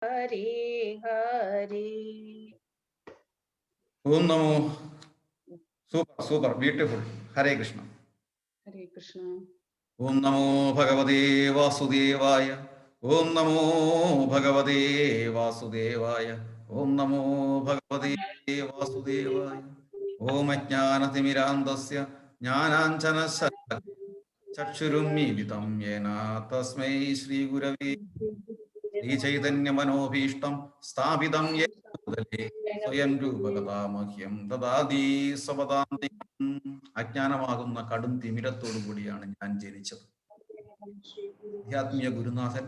ഹരി ഹരി. ഓം നമോ. Super super beautiful. Hare Krishna. Hare Krishna. ഓം നമോ ഭഗവതേ വാസുദേവായ. ഓം നമോ ഭഗവതേ വാസുദേവായ. ഓം നമോ ഭഗവതേ വാസുദേവായ. ഓം അജ്ഞാനതിമിരാന്തസ്യ ജ്ഞാനാഞ്ജനശലാകയാ ചക്ഷുരുന്മീലിതം യേന തസ്മൈ ശ്രീഗുരവേ ശ്രീചൈതന്യമനോഭീഷ്ടം സ്ഥാപിതം യേന ഭൂതലേ സ്വയം രൂപകഥാമഹ്യം ദദാതി സ്വപദാന്തികം. അജ്ഞാനമാകുന്ന കടും തിമിരത്തോടു കൂടിയാണ് ഞാൻ ജനിച്ചത്. ആധ്യാത്മിക ഗുരുനാഥൻ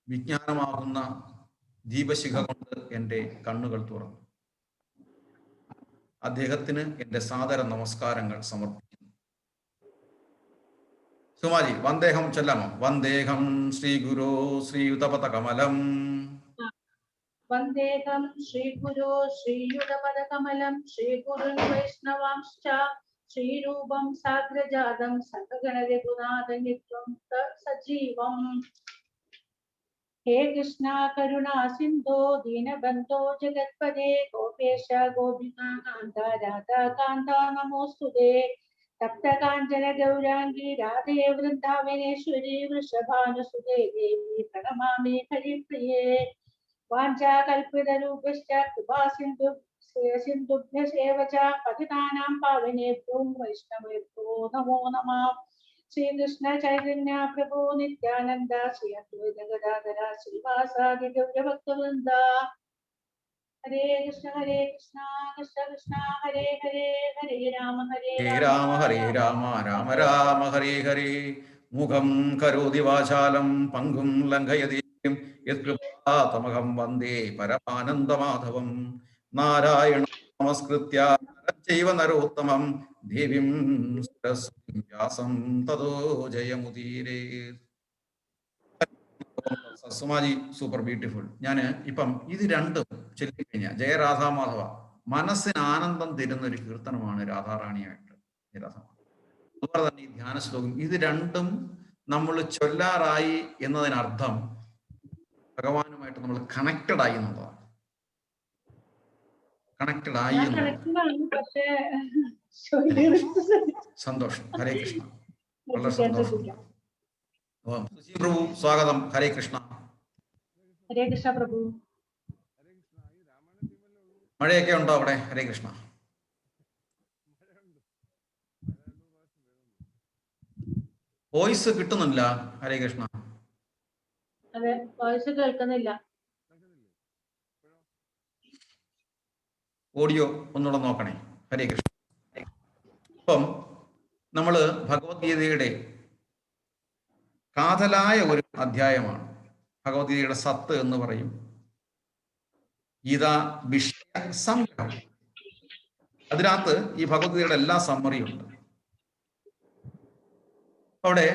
വിജ്ഞാനമാകുന്ന ദീപശിഖ കൊണ്ട് എൻ്റെ കണ്ണുകൾ തുറന്നു. അദ്ദേഹത്തിന് എൻ്റെ സാദര നമസ്കാരങ്ങൾ സമർപ്പിക്കുന്നു. സുമാജി വന്ദേഹം ചൊല്ലാമോ? വന്ദേഹം ശ്രീ ഗുരോ ശ്രീയുതപതകമലം. വന്ദേഹം ശ്രീഗുരോ ശ്രീയുതപദകമലം ശ്രീഗുരുൻ വൈഷ്ണവാംശ്ച ശ്രീരൂപം സാഗ്രജാതം സകഗണരഘുനാഥനിത്വം സജീവം. ഹേ കൃഷ്ണ കരുണാ സിന്ധോ ദീനബന്ധോ ജഗത്പദേ ഗോപേശ ഗോപികാന്ത രാധാകാന്ത നമോസ്തുതേ. തപ്തകാഞ്ചന ഗൗരാംഗി രാധേ വൃന്ദാവനേശ്വരി വൃഷഭാനുസുതേ ദേവി പ്രണമാമി ഹരിപ്രിയേ. വാഞ്ചാകൽപിതരൂപശ്ച കൃപാ സിന്ധുഭ്യശേവ ച പതിതാനാം പാവനേഭ്യോ വൈഷ്ണവേഭ്യോ നമോ നമഃ. ശ്രീകൃഷ്ണ ചൈതന്യ പ്രഭു നിത്യാനന്ദ ശ്രീ അദ്വൈത ഗദാധര ശ്രീവാസാദി ഗൗരഭക്തവൃന്ദ. ഹരേ കൃഷ്ണ കൃഷ്ണ കൃഷ്ണ ഹരേ ഹരേ ഹരേ രാമ ഹരേ രാമ രാമ രാമ ഹരേ ഹരേ. മുഖം കരോതി വാചാലം പങ്കും ലംഘയതി യത്കൃപാതമഹം വന്ദേ പരമാനന്ദമാധവം. നാരായണ നമസ്കൃത്യ നരചൈവ നരോത്തമം ദേവീം സരസ്വതീം വ്യാസം തതോ ജയമുദീരേ. Suma ji super beautiful. ഞാൻ ഇപ്പം ഇത് രണ്ടും ചൊല്ലിക്കഴിഞ്ഞ ജയരാധാമാധവ മനസ്സിന് ആനന്ദം തരുന്ന ഒരു കീർത്തനമാണ് രാധാറാണിയായിട്ട്. അതുപോലെ തന്നെ ഈ ധ്യാന ശ്ലോകം ഇത് രണ്ടും നമ്മൾ ചൊല്ലാറായി എന്നതിനർത്ഥം ഭഗവാനുമായിട്ട് നമ്മൾ കണക്റ്റഡ് ആയി എന്നുള്ളതാണ്. കണക്റ്റഡ് ആയി സന്തോഷം. ഹരേ കൃഷ്ണ. വളരെ സന്തോഷം. സുശീ പ്രഭു സ്വാഗതം. ഹരേ കൃഷ്ണ. ഹരേ കൃഷ്ണ പ്രഭു. മഴയൊക്കെ ഉണ്ടോ അവിടെ? ഹരേ കൃഷ്ണ. വോയിസ് കിട്ടുന്നില്ല. ഹരേ കൃഷ്ണ. അതെ, വോയിസ് കേൾക്കുന്നില്ല. ഓഡിയോ ഒന്നുകൂടെ നോക്കണേ. ഹരേ കൃഷ്ണ. ഇപ്പം നമ്മള് ഭഗവത്ഗീതയുടെ കാതലായ ഒരു അധ്യായമാണ്. ഭഗവത്ഗീതയുടെ സത്ത് എന്ന് പറയും. ഗീത വിഷയ സംഗ്രഹം. അതിനകത്ത് ഈ ഭഗവത്ഗീതയുടെ എല്ലാ സമ്മറിയും ഉണ്ട്. അവിടെ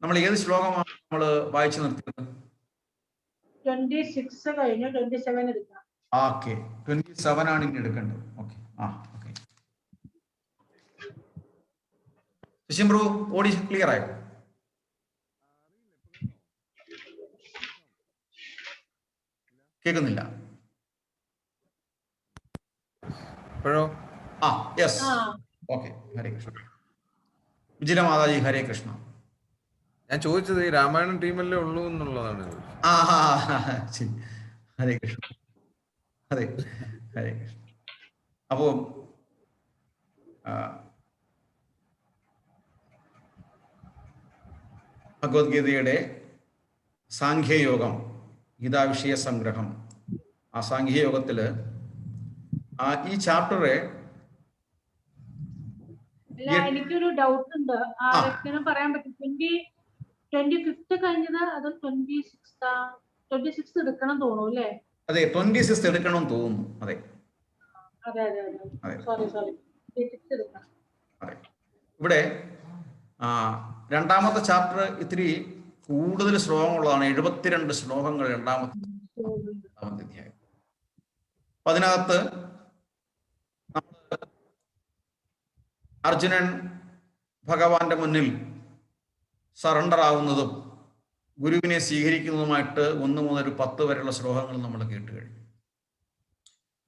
നമ്മൾ ഏത് ശ്ലോകമാണ് നമ്മൾ വായിച്ചു നിർത്തിയത്? 26 കഴിഞ്ഞു, 27 എടുക്കാം. ഓക്കെ, 27 ആണ് ഇനി എടുക്കേണ്ടത്. Okay, okay. ശശി പ്രഭു ഓടി ക്ലിയർ ആയോ? കേൾക്കുന്നില്ല. Yes, okay. ഹരേ കൃഷ്ണ. വിജയ മാതാജി ഹരേ കൃഷ്ണ. ഞാൻ ചോദിച്ചത് ഈ രാമായണം ടീമല്ലേ ഉള്ളൂ എന്നുള്ളതാണ്. ഹരേ കൃഷ്ണ. അതെ, ഹരേ കൃഷ്ണ. അപ്പോ ഭഗവത്ഗീതയുടെ സാഖ്യയോഗം, ഗീതാവിഷയ സംഗ്രഹം, ആ സാഖ്യയോഗത്തില് ഈ ചാപ്റ്ററെ എനിക്കൊരു ഡൗട്ട് ഉണ്ട്. ആർക്കെങ്കിലും പറയാൻ പറ്റും? 25th കഴിഞ്ഞത് അത് 26th എടുക്കണം തോന്നുന്നു അല്ലേ? അതെ, 26th എടുക്കണം തോന്നുന്നു. അതെ, സോറി. അതെ. ഇവിടെ രണ്ടാമത്തെ ചാപ്റ്റർ ഇത്തിരി കൂടുതൽ ശ്ലോകങ്ങളുള്ളതാണ്. 72 ശ്ലോകങ്ങൾ രണ്ടാമത്തെ അധ്യായം. അപ്പൊ അതിനകത്ത് അർജുനൻ ഭഗവാന്റെ മുന്നിൽ സറണ്ടർ ആവുന്നതും ഗുരുവിനെ സ്വീകരിക്കുന്നതുമായിട്ട് 1 മുതൽ 10 വരെയുള്ള ശ്ലോകങ്ങൾ നമ്മൾ കേട്ട് കഴിഞ്ഞു.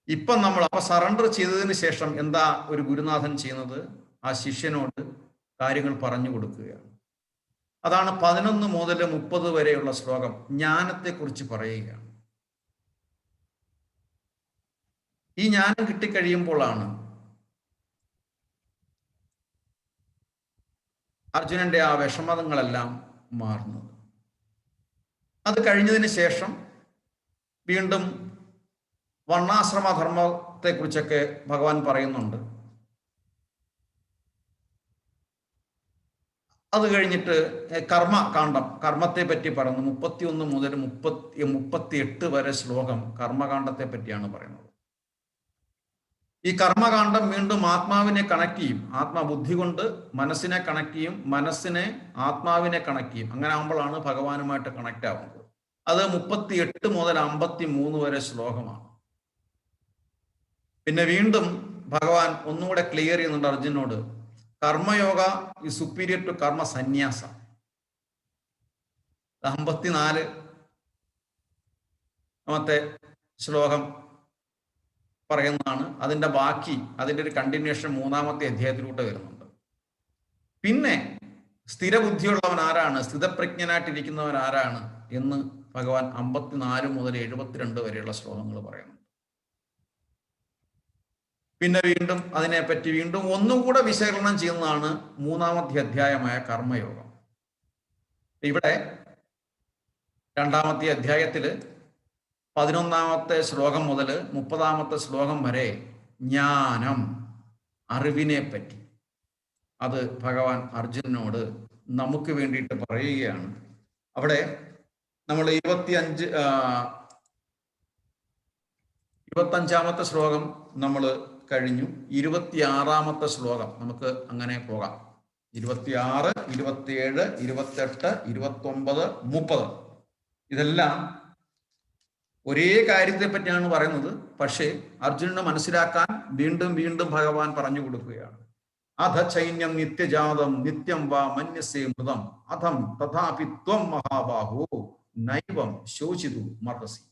ഇപ്പം നമ്മൾ സറണ്ടർ ചെയ്തതിന് ശേഷം എന്താ ഒരു ഗുരുനാഥൻ ചെയ്യുന്നത്? ആ ശിഷ്യനോട് കാര്യങ്ങൾ പറഞ്ഞു കൊടുക്കുകയാണ്. അതാണ് 11 മുതൽ 30 വരെയുള്ള ശ്ലോകം ജ്ഞാനത്തെക്കുറിച്ച് പറയുകയാണ്. ഈ ജ്ഞാനം കിട്ടിക്കഴിയുമ്പോഴാണ് അർജുനന്റെ ആ വിഷമതങ്ങളെല്ലാം മാറുന്നത്. അത് കഴിഞ്ഞതിന് ശേഷം വീണ്ടും വർണ്ണാശ്രമധർമ്മത്തെക്കുറിച്ചൊക്കെ ഭഗവാൻ പറയുന്നുണ്ട്. അത് കഴിഞ്ഞിട്ട് കർമ്മകാന്ഡം, കർമ്മത്തെ പറ്റി പറയുന്നു. 31 മുതൽ 38 വരെ ശ്ലോകം കർമ്മകാന്ഡത്തെ പറ്റിയാണ് പറയുന്നത്. ഈ കർമ്മകാന്ഡം വീണ്ടും ആത്മാവിനെ കണക്ട് ചെയ്യും. ആത്മബുദ്ധി കൊണ്ട് മനസ്സിനെ കണക്ട് ചെയ്യും, മനസ്സിനെ ആത്മാവിനെ കണക്ട് ചെയ്യും. അങ്ങനെ ആകുമ്പോഴാണ് ഭഗവാനുമായിട്ട് കണക്ട് ആവുന്നത്. അത് 38 മുതൽ 53 വരെ ശ്ലോകമാണ്. പിന്നെ വീണ്ടും ഭഗവാൻ ഒന്നുകൂടെ ക്ലിയർ ചെയ്യുന്നുണ്ട് അർജുനോട്. കർമ്മയോഗ ഈ സുപ്പീരിയർ ടു കർമ്മ സന്യാസ. 54 ശ്ലോകം പറയുന്നതാണ്. അതിന്റെ ബാക്കി, അതിന്റെ ഒരു കണ്ടിന്യൂഷൻ 3-ാമത്തെ അധ്യായത്തിലൂടെ വരുന്നുണ്ട്. പിന്നെ സ്ഥിരബുദ്ധിയുള്ളവൻ ആരാണ്, സ്ഥിതപ്രജ്ഞനായിട്ടിരിക്കുന്നവൻ ആരാണ് എന്ന് ഭഗവാൻ 54 മുതൽ 72 വരെയുള്ള ശ്ലോകങ്ങൾ പറയുന്നുണ്ട്. പിന്നെ വീണ്ടും അതിനെപ്പറ്റി വീണ്ടും ഒന്നും കൂടെ വിശകലനം ചെയ്യുന്നതാണ് 3-ാമത്തെ അധ്യായമായ കർമ്മയോഗം. ഇവിടെ 2-ാമത്തെ അധ്യായത്തിൽ 11-ാമത്തെ ശ്ലോകം മുതൽ 30-ാമത്തെ ശ്ലോകം വരെ ജ്ഞാനം, അറിവിനെ പറ്റി അത് ഭഗവാൻ അർജുനനോട് നമുക്ക് വേണ്ടിയിട്ട് പറയുകയാണ്. അവിടെ നമ്മൾ 25-ാമത്തെ ശ്ലോകം നമ്മൾ കഴിഞ്ഞു. 26-ാമത്തെ ശ്ലോകം നമുക്ക് അങ്ങനെ പോകാം. 26, 27, 28, 29, 30 ഇതെല്ലാം ഒരേ കാര്യത്തെ പറ്റിയാണ് പറയുന്നത്. പക്ഷേ അർജുനന് മനസ്സിലാക്കാൻ വീണ്ടും വീണ്ടും ഭഗവാൻ പറഞ്ഞു കൊടുക്കുകയാണ്. അധ ചൈന്യം നിത്യജാതം നിത്യം വാ മന്യസേ മൃതം അധം തഥാപി ത്വം മഹാബാഹോ നൈവം ശോചിതു മർഹസി.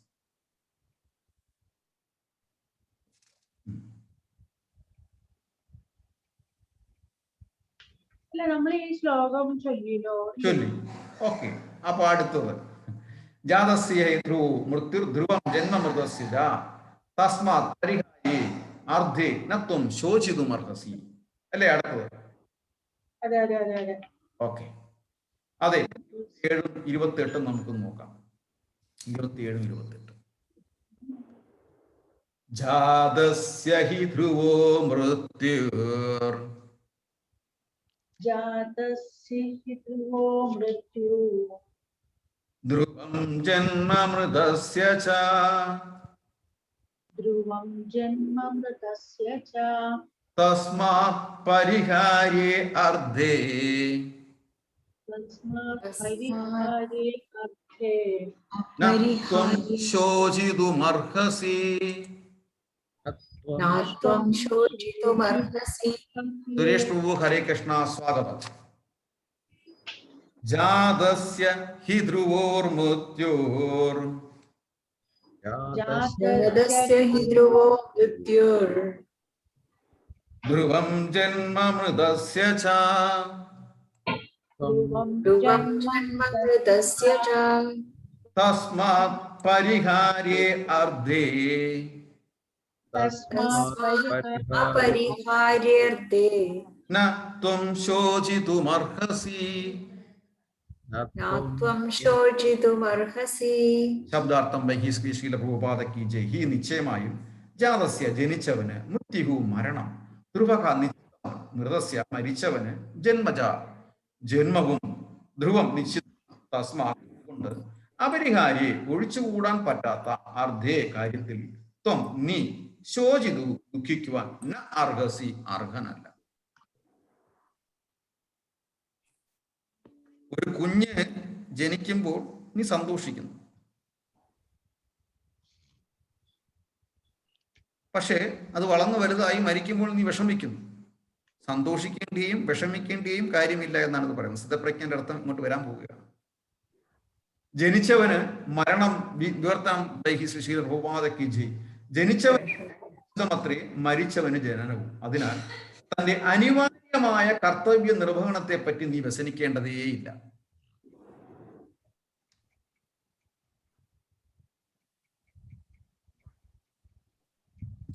അല്ല, നമ്മൾ ഈ ശ്ലോകം ചൊല്ലിയല്ലോ. ചൊല്ലി. ഓക്കെ. അപ്പൊ അടുത്തത് ജാതസ്യ ധ്രുവോ മൃത്യുർ ധ്രുവം ജന്മമൃതസ്യ തസ്മാത് പരിഹായേ അർദ്ധേ നത്വം ശോചിതും അർഹസി. അല്ലേ അടുത്തത്? അതെ അതെ അതെ അതെ. ഓക്കെ. അതെ, 27, 28 നമുക്ക് നോക്കാം. 27, 28. ജാതസ്യ ഹി ധ്രുവോ മൃത്യുർ ധ്രുവം ജന്മമൃതസ്യ ച തസ്മാത് പരിഹാരേ അർദ്ധേ നത്വം ശോചിതുമർഹസി. സുരേഷ് പ്രഭു, ഹരേ കൃഷ്ണ, സ്വാഗതം. ജാതസ്യ ഹി ധ്രുവോർമൃത്യുർ ധ്രുവം ജന്മമൃതസ്യ ച തസ്മാത് പരിഹാരേ അർദ്ധേ ന ത്വം ശോചിതുമർഹസി. ശബ്ദാർത്ഥം ശ്രീല പ്രഭുപാദ കി ജയ്. ഹി നിശ്ചയമായും ജാതസ്യ ജനിച്ചവന് മൃത്യുഹു മരണം, ധ്രുവക നിശ്ചിതം മൃതസ്യ മരിച്ചവന് ജന്മജ ജന്മവും, ധ്രുവം നിശ്ചിതം തസ്മാ കൊണ്ട് അപരിഹാരി ഒഴിച്ചുകൂടാൻ പറ്റാത്ത അർദ്ധേ കാര്യത്തിൽ ത്വം നീ ശോചിതു ദുഃഖിക്കുവാൻ ന അർഹസി അർഹനല്ല. ഒരു കുഞ്ഞ് ജനിക്കുമ്പോൾ നീ സന്തോഷിക്കുന്നു, പക്ഷേ അത് വളർന്നു വലുതായി മരിക്കുമ്പോൾ നീ വിഷമിക്കുന്നു. സന്തോഷിക്കേണ്ടിയും വിഷമിക്കേണ്ടിയും കാര്യമില്ല എന്നാണ് ഇത് പറയുന്നത്. സ്ഥിതപ്രജ്ഞന്റെ അർത്ഥം ഇങ്ങോട്ട് വരാൻ പോവുകയാണ്. ജനിച്ചവന് മരണം വിവർത്തനം ജനിച്ചവൻ അത്രേ മരിച്ചവന് ജനനവും. അതിനാൽ തന്റെ അനിവാര്യമായ കർത്തവ്യ നിർവഹണത്തെ പറ്റി നീ വ്യസനിക്കേണ്ടതേയില്ല.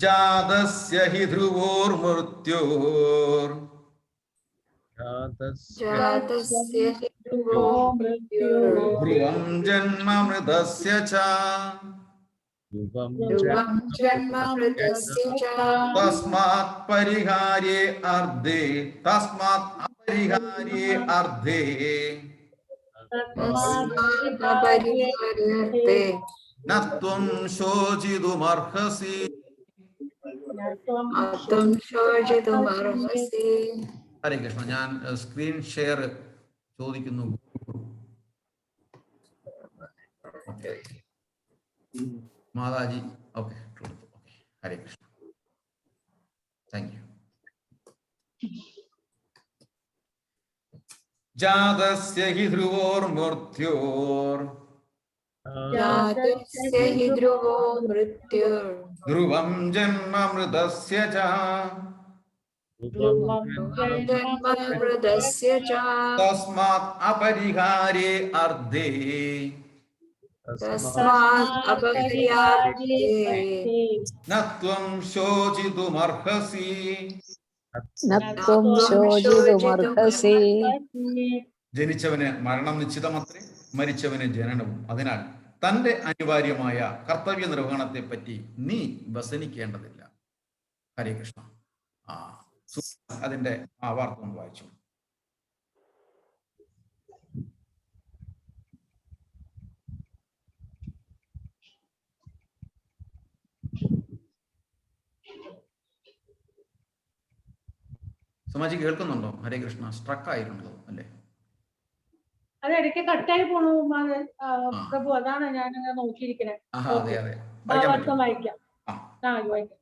ജാതസ്യ ഹി ധ്രുവോർമൃത്യോർ ധ്രുവം ജന്മമൃതസ്യ ച തസ്മാത് പരിഹാരേ അർദ്ധേ തസ്മാത് അപരിഹാരേ അർദ്ധേ നത്വം ശോചിതുമർഹസി. ഹരേ കൃഷ്ണ. ഞാൻ സ്ക്രീൻ ഷെയർ ചോദിക്കുന്നു. Mataji okay. Hare Krishna. Thank you. ജാതസ്യ ഹി ധ്രുവോർമൃത്യോർ ധ്രുവം ജന്മമൃതസ്യ ച തസ്മാത് അപരിഹാരേ അർദ്ധേ നത്വം ശോചിതുമർഹസി. ജനിച്ചവന് മരണം നിശ്ചിതമത്രേ, മരിച്ചവന് ജനനവും. അതിനാൽ തന്റെ അനിവാര്യമായ കർത്തവ്യ നിർവഹണത്തെ പറ്റി നീ വ്യസനിക്കേണ്ടതില്ല. ഹരേ കൃഷ്ണ. അതിന്റെ വാർത്ത ഒന്ന് വായിച്ചു. സമാജി കേൾക്കുന്നുണ്ടോ? ഹരേ കൃഷ്ണ. സ്ട്രക്ക് ആയിരുന്നല്ലോ അല്ലേ? അത് ഇടയ്ക്ക് കട്ടായി പോണു പ്രഭു. അതാണ് ഞാൻ നോക്കിയിരിക്കുന്നത്. വായിക്കാം. വായിക്കാം.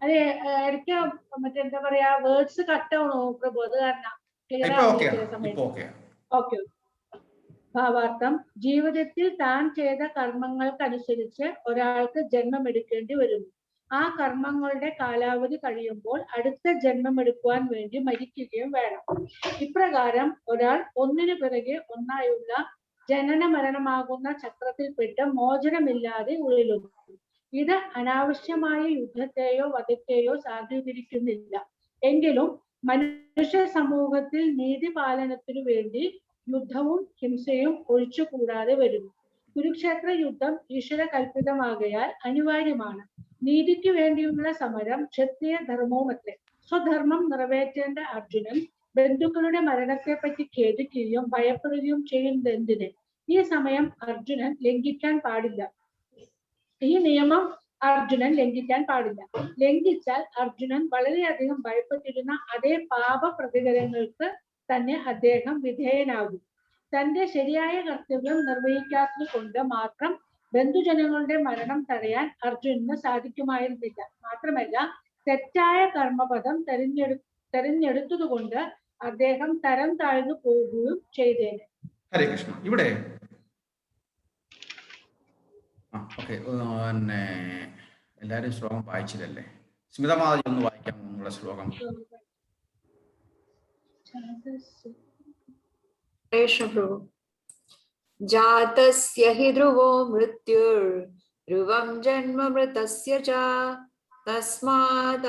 അത് ഇടയ്ക്ക് മറ്റെന്താ പറയാ, വേർഡ്സ് കട്ടാവണു പ്രഭു. അത് കാരണം ഓക്കെ. ഭാവാർത്ഥം: ജീവിതത്തിൽ താൻ ചെയ്ത കർമ്മങ്ങൾക്കനുസരിച്ച് ഒരാൾക്ക് ജന്മം എടുക്കേണ്ടി വരുന്നു. ആ കർമ്മങ്ങളുടെ കാലാവധി കഴിയുമ്പോൾ അടുത്ത ജന്മം എടുക്കുവാൻ വേണ്ടി മരിക്കുകയും വേണം. ഇപ്രകാരം ഒരാൾ ഒന്നിനു പിറകെ ഒന്നായുള്ള ജനന മരണമാകുന്ന ചക്രത്തിൽപ്പെട്ട് മോചനമില്ലാതെ ഉഴലുന്നു. ഇത് അനാവശ്യമായ യുദ്ധത്തെയോ വധത്തെയോ സാധൂകരിക്കുന്നില്ല. എങ്കിലും മനുഷ്യ സമൂഹത്തിൽ നീതി പാലനത്തിനു വേണ്ടി യുദ്ധവും ഹിംസയും ഒഴിച്ചുകൂടാതെ വരുന്നു. കുരുക്ഷേത്ര യുദ്ധം ഈശ്വര കൽപ്പിതമാകയാൽ അനിവാര്യമാണ്. നീതിക്ക് വേണ്ടിയുള്ള സമരം ക്ഷത്രിയ ധർമ്മവുമത്രേ. സ്വധർമ്മം നിറവേറ്റേണ്ട അർജുനൻ ബന്ധുക്കളുടെ മരണത്തെപ്പറ്റി ഖേദിക്കുകയും ഭയപ്പെടുകയും ചെയ്യുന്നതെന്തിന്? ഈ സമയം അർജുനൻ ലംഘിക്കാൻ പാടില്ല. ഈ നിയമം അർജുനൻ ലംഘിക്കാൻ പാടില്ല. ലംഘിച്ചാൽ അർജുനൻ വളരെയധികം ഭയപ്പെട്ടിരുന്ന അതേ പാപ പ്രതികരണങ്ങൾക്ക് തന്നെ അദ്ദേഹം വിധേയനാകും. തന്റെ ശരിയായ കർത്തവ്യം നിർവഹിക്കാത്തത് കൊണ്ട് മാത്രം ബന്ധുജനങ്ങളുടെ മരണം തടയാൻ അർജുനന് സാധിക്കുമായിരുന്നില്ല. മാത്രമല്ല, തെറ്റായ കർമ്മപദം തെരഞ്ഞെടുത്തതുകൊണ്ട് അദ്ദേഹം തരം താഴ്ന്നു പോവുകയും ചെയ്തേനെ. ഹരേ കൃഷ്ണ. ഇവിടെ എല്ലാരും ശ്ലോകം വായിച്ചില്ലല്ലേ? സ്മിതമാതി ഒന്ന് വായിക്കാം നിങ്ങളുടെ ശ്ലോകം. ജാതസ്യ ഹി ധ്രുവോ മൃത്യുർ ധ്രുവം ജന്മമൃതസ്യ ച തസ്മാത്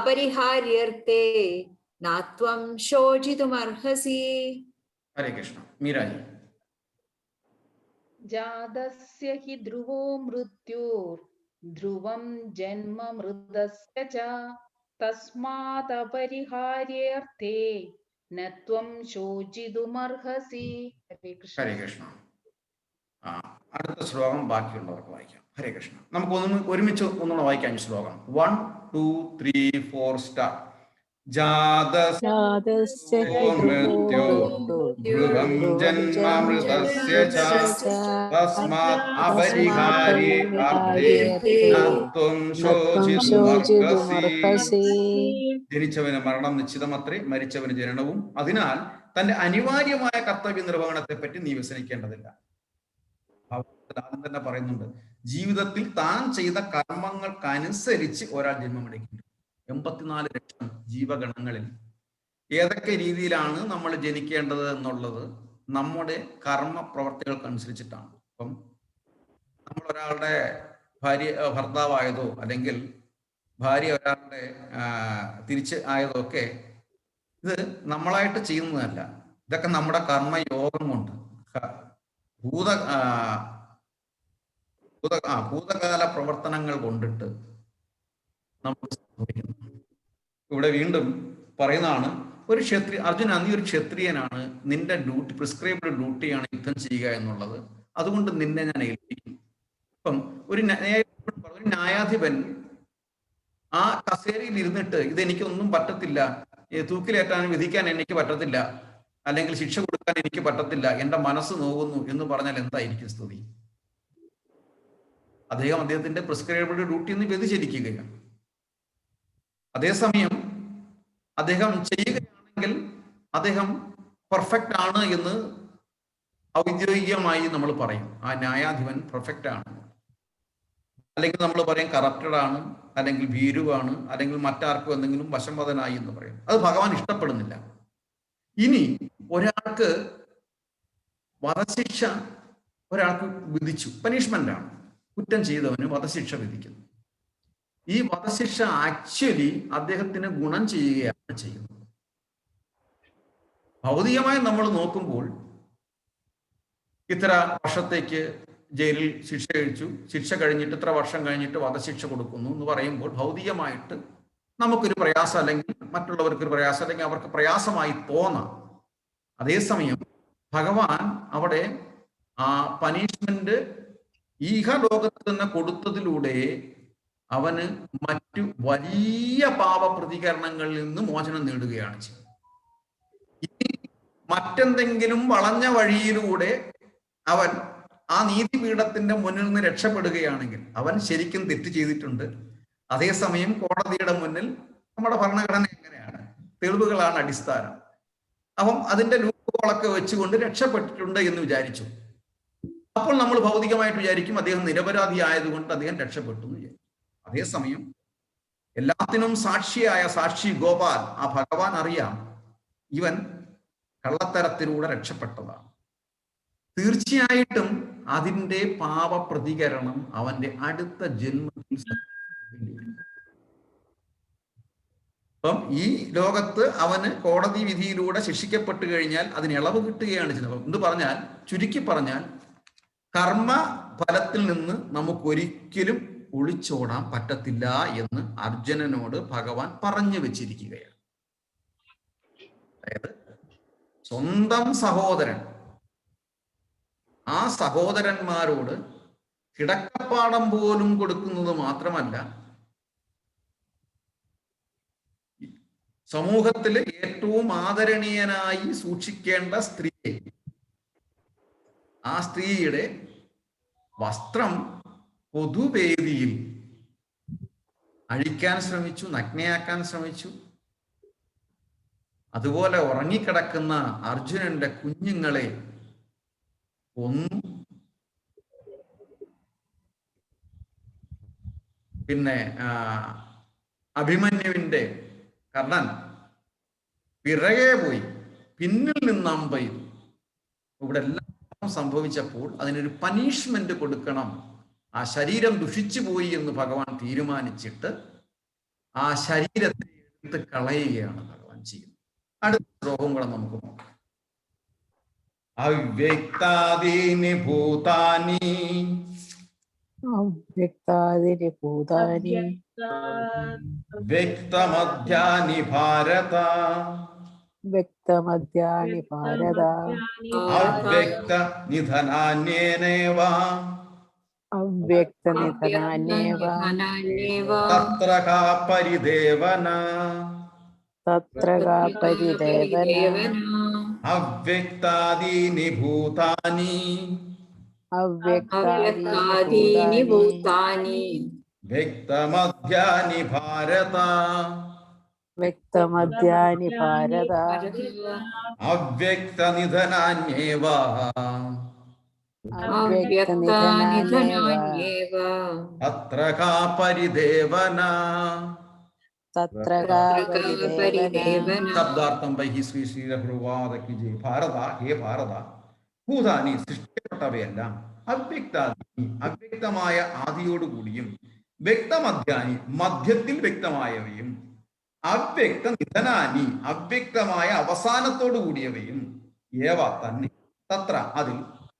അപരിഹാര്യർത്തേ നാത്വം ശോചിതുമർഹസി. ഹരേ കൃഷ്ണ. മീരാജി. ജാതസ്യ ഹി ധ്രുവോ മൃത്യുർ ധ്രുവം ജന്മമൃതസ്യ ച തസ്മാത് അപരിഹാര്യേർത്ഥേ നത്വം ശോചിതുമർഹസി. ഹരേ കൃഷ്ണ. അടുത്ത ശ്ലോകം ബാക്കിയുള്ളവർക്ക് വായിക്കാം. ഹരേ കൃഷ്ണ. നമുക്ക് ഒരുമിച്ച് ഒന്നുകൂടെ വായിക്കാം ഈ ശ്ലോകം. 1 2 3 4 സ്റ്റാർട്ട്. ജാതസ്യ ധ്രുവം ജന്മമൃതസ്യ ച തസ്മാത് അപരിഹാരേ അർദ്ധേ നത്വം ശോചിതുമർഹസി. ജനിച്ചവന് മരണം നിശ്ചിതമത്രേ, മരിച്ചവന് ജനനവും. അതിനാൽ തന്റെ അനിവാര്യമായ കർത്തവ്യ നിർവഹണത്തെ പറ്റി നീ വ്യസനിക്കേണ്ടതില്ല. ആദ്യം തന്നെ പറയുന്നുണ്ട്, ജീവിതത്തിൽ താൻ ചെയ്ത കർമ്മങ്ങൾക്കനുസരിച്ച് ഒരാൾ ജന്മമെടുക്കുന്നു. 84 ലക്ഷം ജീവഗണങ്ങളിൽ ഏതൊക്കെ രീതിയിലാണ് നമ്മൾ ജനിക്കേണ്ടത് എന്നുള്ളത് നമ്മുടെ കർമ്മ പ്രവർത്തികൾക്കനുസരിച്ചിട്ടാണ്. അപ്പം നമ്മൾ ഒരാളുടെ ഭർത്താവായതോ അല്ലെങ്കിൽ ഭാര്യ ഒരാളുടെ തിരിച്ച് ആയതോ ഒക്കെ ഇത് നമ്മളായിട്ട് ചെയ്യുന്നതല്ല. ഇതൊക്കെ നമ്മുടെ കർമ്മയോഗം കൊണ്ട് ഭൂതകാല പ്രവർത്തനങ്ങൾ കൊണ്ടിട്ട് നമുക്ക് സംഭവിക്കുന്നു. ഇവിടെ വീണ്ടും പറയുന്നതാണ്, ഒരു അർജുന, നീ ഒരു ക്ഷത്രിയനാണ്, നിന്റെ ഡ്യൂട്ടി പ്രിസ്ക്രൈബ്ഡ് ഡ്യൂട്ടിയാണ് യുദ്ധം ചെയ്യുക എന്നുള്ളത്. അതുകൊണ്ട് നിന്നെ ഞാൻ ഏൽപ്പിക്കും. ഇപ്പം ഒരു ന്യായാധിപൻ ആ കസേരയിൽ ഇരുന്നിട്ട് ഇതെനിക്കൊന്നും പറ്റത്തില്ല, തൂക്കിലേറ്റാൻ വിധിക്കാൻ എനിക്ക് പറ്റത്തില്ല, അല്ലെങ്കിൽ ശിക്ഷ കൊടുക്കാൻ എനിക്ക് പറ്റത്തില്ല, എന്റെ മനസ്സ് നോവുന്നു എന്ന് പറഞ്ഞാൽ എന്തായിരിക്കും സ്ഥിതി? അദ്ദേഹത്തിന്റെ പ്രിസ്ക്രൈബ്ഡ് ഡ്യൂട്ടി നിന്ന് വ്യതിചലിക്കുകയാണ്. അതേസമയം അദ്ദേഹം ചെയ്യുകയാണെങ്കിൽ അദ്ദേഹം പെർഫെക്റ്റ് ആണ് എന്ന് ഔദ്യോഗികമായി നമ്മൾ പറയും. ആ ന്യായാധിപൻ പെർഫെക്റ്റ് ആണ്. അല്ലെങ്കിൽ നമ്മൾ പറയും കറപ്റ്റഡ് ആണ്, അല്ലെങ്കിൽ ഭീരുവാണ്, അല്ലെങ്കിൽ മറ്റാർക്കും എന്തെങ്കിലും വശംവദനായി എന്ന് പറയും. അത് ഭഗവാൻ ഇഷ്ടപ്പെടുന്നില്ല. ഇനി ഒരാൾക്ക് വധശിക്ഷ ഒരാൾക്ക് വിധിച്ചു, പനിഷ്മെന്റ് ആണ്, കുറ്റം ചെയ്തവന് വധശിക്ഷ വിധിക്കുന്നു. ഈ വധശിക്ഷ ആക്ച്വലി അദ്ദേഹത്തിന് ഗുണം ചെയ്യുകയാണ് ചെയ്യുന്നത്. ഭൗതികമായി നമ്മൾ നോക്കുമ്പോൾ ഇത്ര വർഷത്തേക്ക് ജയിലിൽ ശിക്ഷ കഴിച്ചു, ശിക്ഷ കഴിഞ്ഞിട്ട് ഇത്ര വർഷം കഴിഞ്ഞിട്ട് വധശിക്ഷ കൊടുക്കുന്നു എന്ന് പറയുമ്പോൾ ഭൗതികമായിട്ട് നമുക്കൊരു പ്രയാസം, അല്ലെങ്കിൽ മറ്റുള്ളവർക്കൊരു പ്രയാസം, അല്ലെങ്കിൽ അവർക്ക് പ്രയാസമായി തോന്നാം. അതേസമയം ഭഗവാൻ അവിടെ ആ പനിഷ്മെന്റ് ഈഹലോകത്ത് തന്നെ കൊടുത്തതിലൂടെ അവന് മറ്റു വലിയ പാപ പ്രതികരണങ്ങളിൽ നിന്ന് മോചനം നേടുകയാണ് ചെയ്യുന്നത്. ഇനി മറ്റെന്തെങ്കിലും വളഞ്ഞ വഴിയിലൂടെ അവൻ ആ നീതിപീഠത്തിന്റെ മുന്നിൽ നിന്ന് രക്ഷപ്പെടുകയാണെങ്കിൽ അവൻ ശരിക്കും തെറ്റ് ചെയ്തിട്ടുണ്ട്. അതേസമയം കോടതിയുടെ മുന്നിൽ നമ്മുടെ ഭരണഘടന എങ്ങനെയാണ്, തെളിവുകളാണ് അടിസ്ഥാനം. അപ്പം അതിന്റെ ലൂപ്പുകളൊക്കെ വെച്ചുകൊണ്ട് രക്ഷപ്പെട്ടിട്ടുണ്ട് എന്ന് വിചാരിച്ചു. അപ്പോൾ നമ്മൾ ഭൗതികമായിട്ട് വിചാരിക്കും അദ്ദേഹം നിരപരാധി ആയതുകൊണ്ട് അദ്ദേഹം രക്ഷപ്പെട്ടു എന്ന് വിചാരിക്കും. അതേസമയം എല്ലാത്തിനും സാക്ഷിയായ സാക്ഷി ഗോപാൽ, ആ ഭഗവാൻ അറിയാം ഇവൻ കള്ളത്തരത്തിലൂടെ രക്ഷപ്പെട്ടതാണ്. തീർച്ചയായിട്ടും അതിൻ്റെ പാപപ്രതികരണം അവന്റെ അടുത്ത ജന്മത്തിൽ. അപ്പം ഈ ലോകത്ത് അവന് കോടതി വിധിയിലൂടെ ശിക്ഷിക്കപ്പെട്ടു കഴിഞ്ഞാൽ അതിന് ഇളവ് കിട്ടുകയാണ് ചെയ്യുന്നത്. എന്ന് പറഞ്ഞാൽ, ചുരുക്കി പറഞ്ഞാൽ, കർമ്മ ഫലത്തിൽ നിന്ന് നമുക്കൊരിക്കലും ഒളിച്ചോടാൻ പറ്റത്തില്ല എന്ന് അർജുനനോട് ഭഗവാൻ പറഞ്ഞു വെച്ചിരിക്കുകയാണ്. അതായത് സ്വന്തം സഹോദരൻ, ആ സഹോദരന്മാരോട് കിടക്കപ്പാടം പോലും കൊടുക്കുന്നത് മാത്രമല്ല, സമൂഹത്തിൽ ഏറ്റവും ആദരണീയനായി സൂക്ഷിക്കേണ്ട സ്ത്രീയെ, ആ സ്ത്രീയുടെ വസ്ത്രം പൊതുവേദിയിൽ അഴിക്കാൻ ശ്രമിച്ചു, നഗ്നയാക്കാൻ ശ്രമിച്ചു. അതുപോലെ ഉറങ്ങിക്കിടക്കുന്ന അർജുനന്റെ കുഞ്ഞുങ്ങളെ കൊന്നു. പിന്നെ അഭിമന്യുവിന്റെ കർണൻ പിറകെ പോയി പിന്നിൽ നിന്ന് അമ്പ ചെയ്തു. ഇവിടെ എല്ലാം സംഭവിച്ചപ്പോൾ അതിനൊരു പനിഷ്മെന്റ് കൊടുക്കണം. ആ ശരീരം ദുഷിച്ചു പോയി എന്ന് ഭഗവാൻ തീരുമാനിച്ചിട്ട് ആ ശരീരത്തെ എടുത്ത് കളയുകയാണ് ഭഗവാൻ ചെയ്യുന്നത്. അടുത്ത ശ്ലോകം കൂടെ നമുക്ക് നോക്കാം. അവ്യക്താദീനി ഭൂതാനി വ്യക്തമധ്യാനി ഭാരത അവ്യക്ത നിധനാന്യേനൈവ തത്ര കാ പരിദേവന അവ്യക്താദീനി ഭൂതാനി വ്യക്തമധ്യാനി ഭാരത വ്യക്തമധ്യാനി ഭാരത അവ്യക്ത നിധനാന്യേവ അവ്യക്തനിധനാന്യേവ തത്ര കാ പരിദേവന. തത്ര പരിദേവന. ശബ്ദാർത്ഥം വൈഹി ശ്രീ ശ്രീരഭ്രുവാദക്കി ജയ്. ഭാരത, ഹേ ഭാരത, ഭൂതാനി സൃഷ്ടിക്കപ്പെട്ടവയെല്ലാം അവ്യക്താദി അവ്യക്തമായ ആദിയോടുകൂടിയും വ്യക്തമധ്യാനി മധ്യത്തിൽ വ്യക്തമായവയും അവ്യക്ത നിധനാനി അവ്യക്തമായ അവസാനത്തോടു കൂടിയവയും ഏവ തന്നെ തത്ര അതിൽ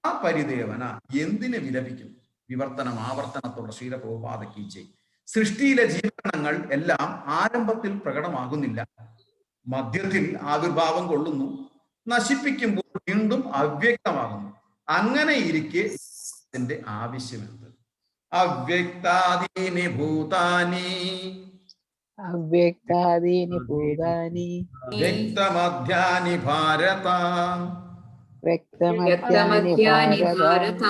ആ പരിദേവന എന്തിനെ വിലപിക്കും. വിവർത്തനം ആവർത്തനത്തോടെ ശ്രീരപ്രഭുപാദക്കി ജയ്. സൃഷ്ടിയിലെ ജീവഗണങ്ങൾ എല്ലാം ആരംഭത്തിൽ പ്രകടമാകുന്നില്ല, മധ്യത്തിൽ ആവിർഭാവം കൊള്ളുന്നു, നശിപ്പിക്കുമ്പോൾ വീണ്ടും അവ്യക്തമാകുന്നു. അങ്ങനെ ഇരിക്കെ ഇതിന്റെ ആവശ്യമെന്ത്? അവ്യക്താദീനി ഭൂതാനി അവ്യക്താദീനി ഭൂതാനി വ്യക്തമധ്യാനി ഭാരത വ്യക്തമധ്യാനി ഭാരത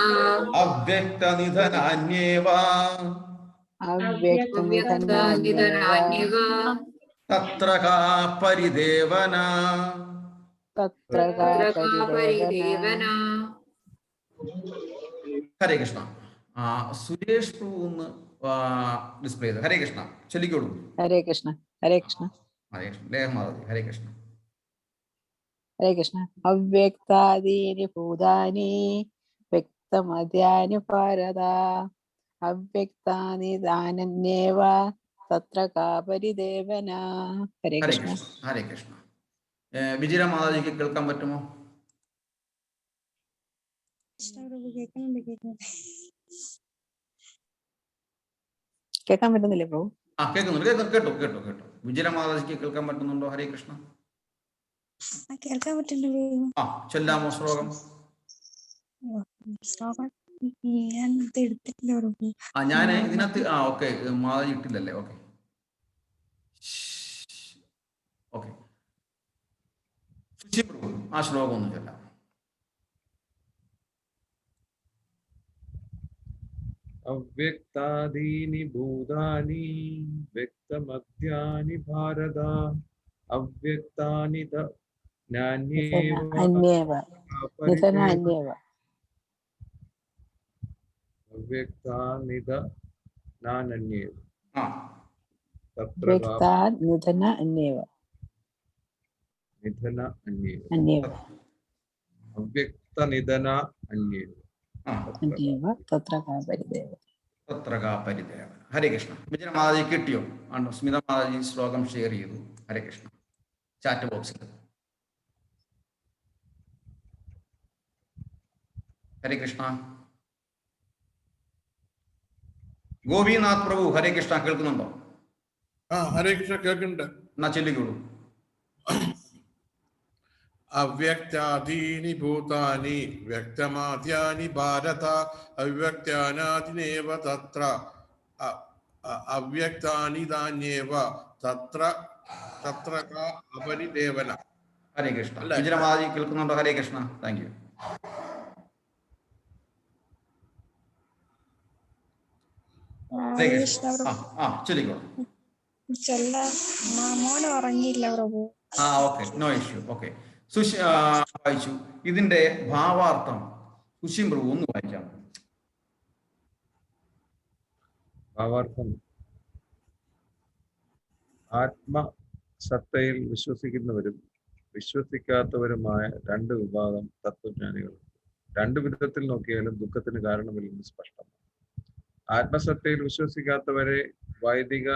അവ്യക്ത നിധനാന്യേവ അവ്യക്തനിധനാന്യേവ തത്ര കാ പരിദേവന. തത്ര പരിദേവന. ഹരേ കൃഷ്ണ. സുരേഷ് പ്രഭു ഒന്ന് ഡിസ്പ്ലേ ചെയ്ത്. ഹരേ കൃഷ്ണ, ചൊല്ലിക്കോളൂ. ഹരേ കൃഷ്ണ. ഹരേ കൃഷ്ണ. ഹരേ കൃഷ്ണ. ലേഖമാതാജി ഹരേ കൃഷ്ണ. ഹരേ കൃഷ്ണ. അവ്യക്താദീനി ഭൂതാനി വ്യക്തമധ്യാനി ഭാരത അവ്യക്താനി ദാനന്യേവ തത്ര കാ പരിദേവന. ഹരേ ഹരേ കൃഷ്ണ. കൃഷ്ണ. ഹരേ കൃഷ്ണ. വിജയ മാതാജിക്ക് കേൾക്കാൻ പറ്റുമോ? കേൾക്കാൻ പറ്റുന്നില്ലേ പ്രഭു? കേൾക്കുന്നുണ്ട്. കേട്ടോ കേട്ടോ കേട്ടോ. വിജയ മാതാജിക്ക് കേൾക്കാൻ പറ്റുന്നുണ്ടോ? ഹരേ കൃഷ്ണ. കേൾക്കാൻ പറ്റുന്നുണ്ട്. ചൊല്ലാമോ ശ്ലോകം? ഞാൻ എടുത്തിട്ടില്ല പ്രഭു. ഞാൻ ഇതിനകത്ത് ഓക്കെ മാതാജി ഇട്ടില്ലല്ലേ? Okay okay. ആ ശ്ലോകം ഒന്ന് ചൊല്ലാം. അവ്യക്താദീനി ഭൂതാനി വ്യക്തമധ്യാനി ഭാരത അവ്യക്താനി അന്യേവ നിധനാന്യേവ അവ്യക്താനിധനാന്യേവ നിധന അന്യേവ നിധന അന്യേവ അവ്യക്ത നിധന അന്യേവ അന്യേവ തത്ര കാ പരിദേവന. തത്ര കാ പരിദേവന. ഹരേ കൃഷ്ണ. വിജയ മാതാജി കിട്ടിയോ? ആണോ? സ്മിത മാതാജി ശ്ലോകം ഷെയർ ചെയ്തു. ഹരേ കൃഷ്ണ. ചാറ്റ് ബോക്സിൽ. ഹരേ കൃഷ്ണ. ഗോപിനാഥ് പ്രഭു ഹരേ കൃഷ്ണ, കേൾക്കുന്നുണ്ടോ? ഹരേ കൃഷ്ണ, കേൾക്കുന്നുണ്ട്. എന്നാ ചൊല്ലിക്കോളൂ. അവ്യക്താദീനി ഭൂതാനി വ്യക്തമാദ്യാനി ഭാരത അവ്യക്താനാദിനേവ തത്ര അവ്യക്താനി ധാന്യേവ തത്ര തത്ര കാ അപരിദേവന. ഹരേ കൃഷ്ണ. വിജയ മാതാജി കേൾക്കുന്നുണ്ടോ? ഹരേ കൃഷ്ണ. Thank you. ചൊല്ലിക്കോളൂ. മോനെ ഉറങ്ങിയില്ല പ്രഭു. Okay, no issue. ഓക്കെ, വായിച്ചു. ഇതിന്റെ ഭാവാർത്ഥം സുശീം പ്രഭു ഒന്ന് വായിക്കാം. ഭാവാർത്ഥം: ആത്മസത്തയിൽ വിശ്വസിക്കുന്നവരും വിശ്വസിക്കാത്തവരുമായ രണ്ട് വിഭാഗം തത്വജ്ഞാനികൾ. രണ്ടു വിധത്തിൽ നോക്കിയാലും ദുഃഖത്തിന് കാരണമില്ലെന്ന് സ്പഷ്ടമാണ്. ആത്മസത്തയിൽ വിശ്വസിക്കാത്തവരെ വൈദിക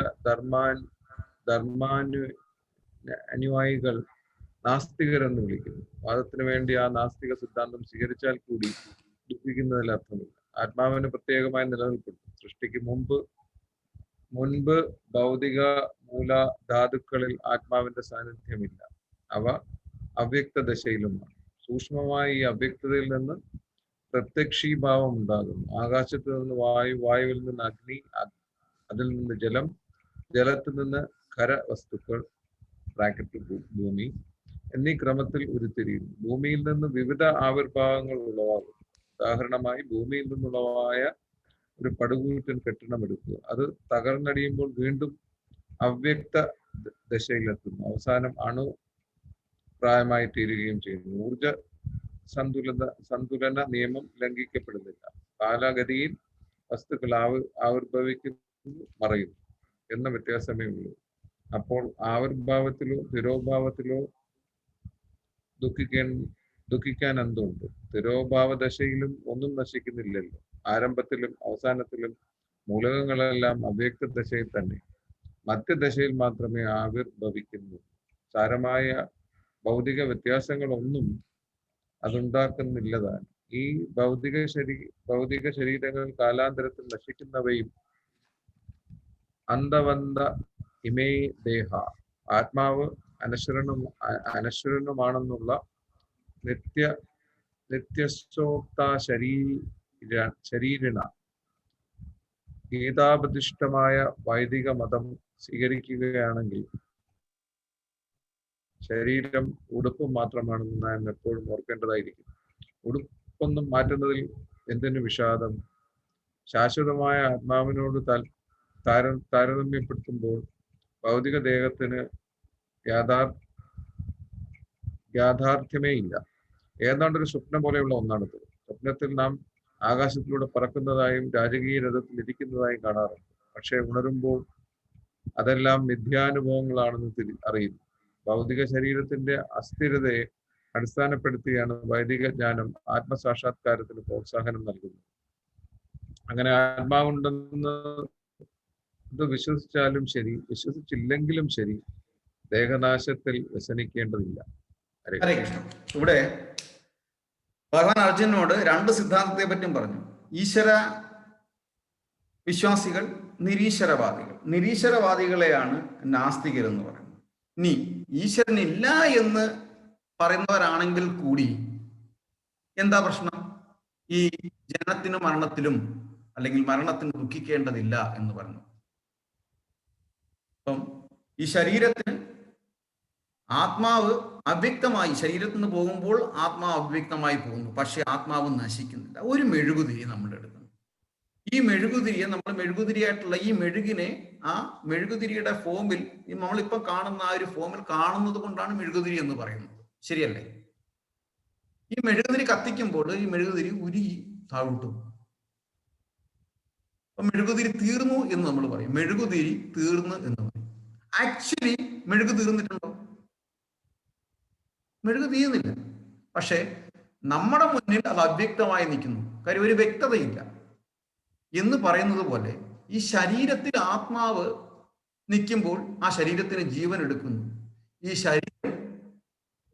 ധർമാനുയായികൾ നാസ്തികരെന്ന് വിളിക്കുന്നു. വാദത്തിന് വേണ്ടി ആ നാസ്തിക സിദ്ധാന്തം സ്വീകരിച്ചാൽ കൂടി ദുഃഖിക്കുന്നതിൽ അർത്ഥമില്ല. ആത്മാവിന് പ്രത്യേകമായ നിലനിൽപ്പുണ്ട്. സൃഷ്ടിക്ക് മുൻപ് ഭൗതിക മൂലധാതുക്കളിൽ ആത്മാവിന്റെ സാന്നിധ്യമില്ല. അവ അവ്യക്ത ദശയിലുമാണ്. സൂക്ഷ്മമായ ഈ അവ്യക്തതയിൽ നിന്ന് പ്രത്യക്ഷീഭാവം ഉണ്ടാകുന്നു. ആകാശത്ത് നിന്ന് വായു, വായുവിൽ നിന്ന് അഗ്നി, അതിൽ നിന്ന് ജലം, ജലത്തിൽ നിന്ന് ഖരവസ്തുക്കൾ ഭൂമി എന്നീ ക്രമത്തിൽ ഉരുത്തിരിയുന്നു. ഭൂമിയിൽ നിന്ന് വിവിധ ആവിർഭാവങ്ങൾ ഉളവാകുന്നു. ഉദാഹരണമായി, ഭൂമിയിൽ നിന്നുളവായ ഒരു പടുകൂറ്റൻ കെട്ടിടം എടുക്കുക. അത് തകർന്നടിയുമ്പോൾ വീണ്ടും അവ്യക്ത ദശയിലെത്തുന്നു. അവസാനം അണു പ്രായമായി തീരുകയും ചെയ്യുന്നു. ഊർജ സന്തുലന നിയമം ലംഘിക്കപ്പെടുന്നില്ല. കാലഗതിയിൽ വസ്തുക്കൾ ആവിർഭവിക്കുന്നു, മറയുന്നു എന്ന വ്യത്യാസമേ ഉള്ളൂ. അപ്പോൾ ആവിർഭാവത്തിലോ തിരോഭാവത്തിലോ ദുഃഖിക്കാൻ എന്തുണ്ട്? തിരോഭാവ ദശയിലും ഒന്നും നശിക്കുന്നില്ലല്ലോ. ആരംഭത്തിലും അവസാനത്തിലും മൂലകങ്ങളെല്ലാം അവ്യക്ത ദശയിൽ തന്നെ. മധ്യദശയിൽ മാത്രമേ ആവിർഭവിക്കുന്നു. സാരമായ ഭൗതിക വ്യത്യാസങ്ങളൊന്നും അതുണ്ടാക്കുന്നില്ലതാണ്. ഈ ഭൗതിക ശരീരങ്ങൾ കാലാന്തരത്തിൽ നശിക്കുന്നവയും അന്തവന്ത ഇമേ ദേഹ ആത്മാവ് അനശ്വരനുമാണെന്നുള്ള നിത്യസോക്ത ശരീരിണ ഗീതാപതിഷ്ഠമായ വൈദിക മതം സ്വീകരിക്കുകയാണെങ്കിൽ ശരീരം ഉടുപ്പ് മാത്രമാണെന്ന് നാം എപ്പോഴും ഓർക്കേണ്ടതായിരിക്കും. ഉടുപ്പൊന്നും മാറ്റുന്നതിൽ എന്തിനു വിഷാദം? ശാശ്വതമായ ആത്മാവിനോട് താരതമ്യപ്പെടുത്തുമ്പോൾ ഭൗതിക ദേഹത്തിന് യാഥാർത്ഥ്യമേ ഇല്ല. ഏതാണ്ടൊരു സ്വപ്നം പോലെയുള്ള ഒന്നാണിത്. സ്വപ്നത്തിൽ നാം ആകാശത്തിലൂടെ പറക്കുന്നതായും രാജകീയ രഥത്തിൽ ഇരിക്കുന്നതായും കാണാറുണ്ട്. പക്ഷെ ഉണരുമ്പോൾ അതെല്ലാം മിഥ്യാനുഭവങ്ങളാണെന്ന് അറിയുന്നു. ഭൗതിക ശരീരത്തിന്റെ അസ്ഥിരതയെ അടിസ്ഥാനപ്പെടുത്തിയാണ് വൈദിക ജ്ഞാനം ആത്മസാക്ഷാത്കാരത്തിന് പ്രോത്സാഹനം നൽകുന്നത്. അങ്ങനെ ആത്മാവുണ്ടെന്ന് വിശ്വസിച്ചാലും ശരി, വിശ്വസിച്ചില്ലെങ്കിലും ശരി, ദേഹനാശത്തിൽ വ്യസനിക്കേണ്ടതില്ല. ഹരേ കൃഷ്ണ. ഇവിടെ ഭഗവാൻ അർജുനോട് രണ്ട് സിദ്ധാന്തത്തെ പറ്റിയും പറഞ്ഞു. ഈശ്വര വിശ്വാസികൾ, നിരീശ്വരവാദികൾ. നിരീശ്വരവാദികളെയാണ് നാസ്തികരെന്ന് പറയുന്നത്. ഇനി ഈശ്വരനില്ല എന്ന് പറയുന്നവരാണെങ്കിൽ കൂടി എന്താ പ്രശ്നം? ഈ ജനനത്തിനും മരണത്തിലും അല്ലെങ്കിൽ മരണത്തിന് ദുഃഖിക്കേണ്ടതില്ല എന്ന് പറഞ്ഞു. അപ്പം ഈ ശരീരത്തിന് ആത്മാവ് അവ്യക്തമായി ശരീരത്തിൽ നിന്ന് പോകുമ്പോൾ ആത്മാവ് അവ്യക്തമായി പോകുന്നു. പക്ഷെ ആത്മാവ് നശിക്കുന്നില്ല. ഒരു മെഴുകുതിരി നമ്മൾ എടുക്കുന്നു. ഈ മെഴുകുതിരിയെ നമ്മൾ മെഴുകുതിരിയായിട്ടുള്ള ഈ മെഴുകിനെ ആ മെഴുകുതിരിയുടെ ഫോമിൽ നമ്മളിപ്പോൾ കാണുന്ന ആ ഒരു ഫോമിൽ കാണുന്നത് കൊണ്ടാണ് മെഴുകുതിരി എന്ന് പറയുന്നത്. ശരിയല്ലേ? ഈ മെഴുകുതിരി കത്തിക്കുമ്പോൾ ഈ മെഴുകുതിരി ഉരുകി താഴ്ത്തും. അപ്പൊ മെഴുകുതിരി തീർന്നു എന്ന് നമ്മൾ പറയും. മെഴുകുതിരി തീർന്നു എന്ന് പറയും. ആക്ച്വലി മെഴുകു തീർന്നിട്ടുണ്ടോ? മെഴുകു തീർന്നില്ല. പക്ഷെ നമ്മുടെ മുന്നിൽ അത് അവ്യക്തമായി നിൽക്കുന്നു. കാര്യം ഒരു വ്യക്തതയില്ല എന്ന് പറയുന്നത് പോലെ ഈ ശരീരത്തിൽ ആത്മാവ് നിൽക്കുമ്പോൾ ആ ശരീരത്തിന് ജീവൻ എടുക്കുന്നു. ഈ ശരീരം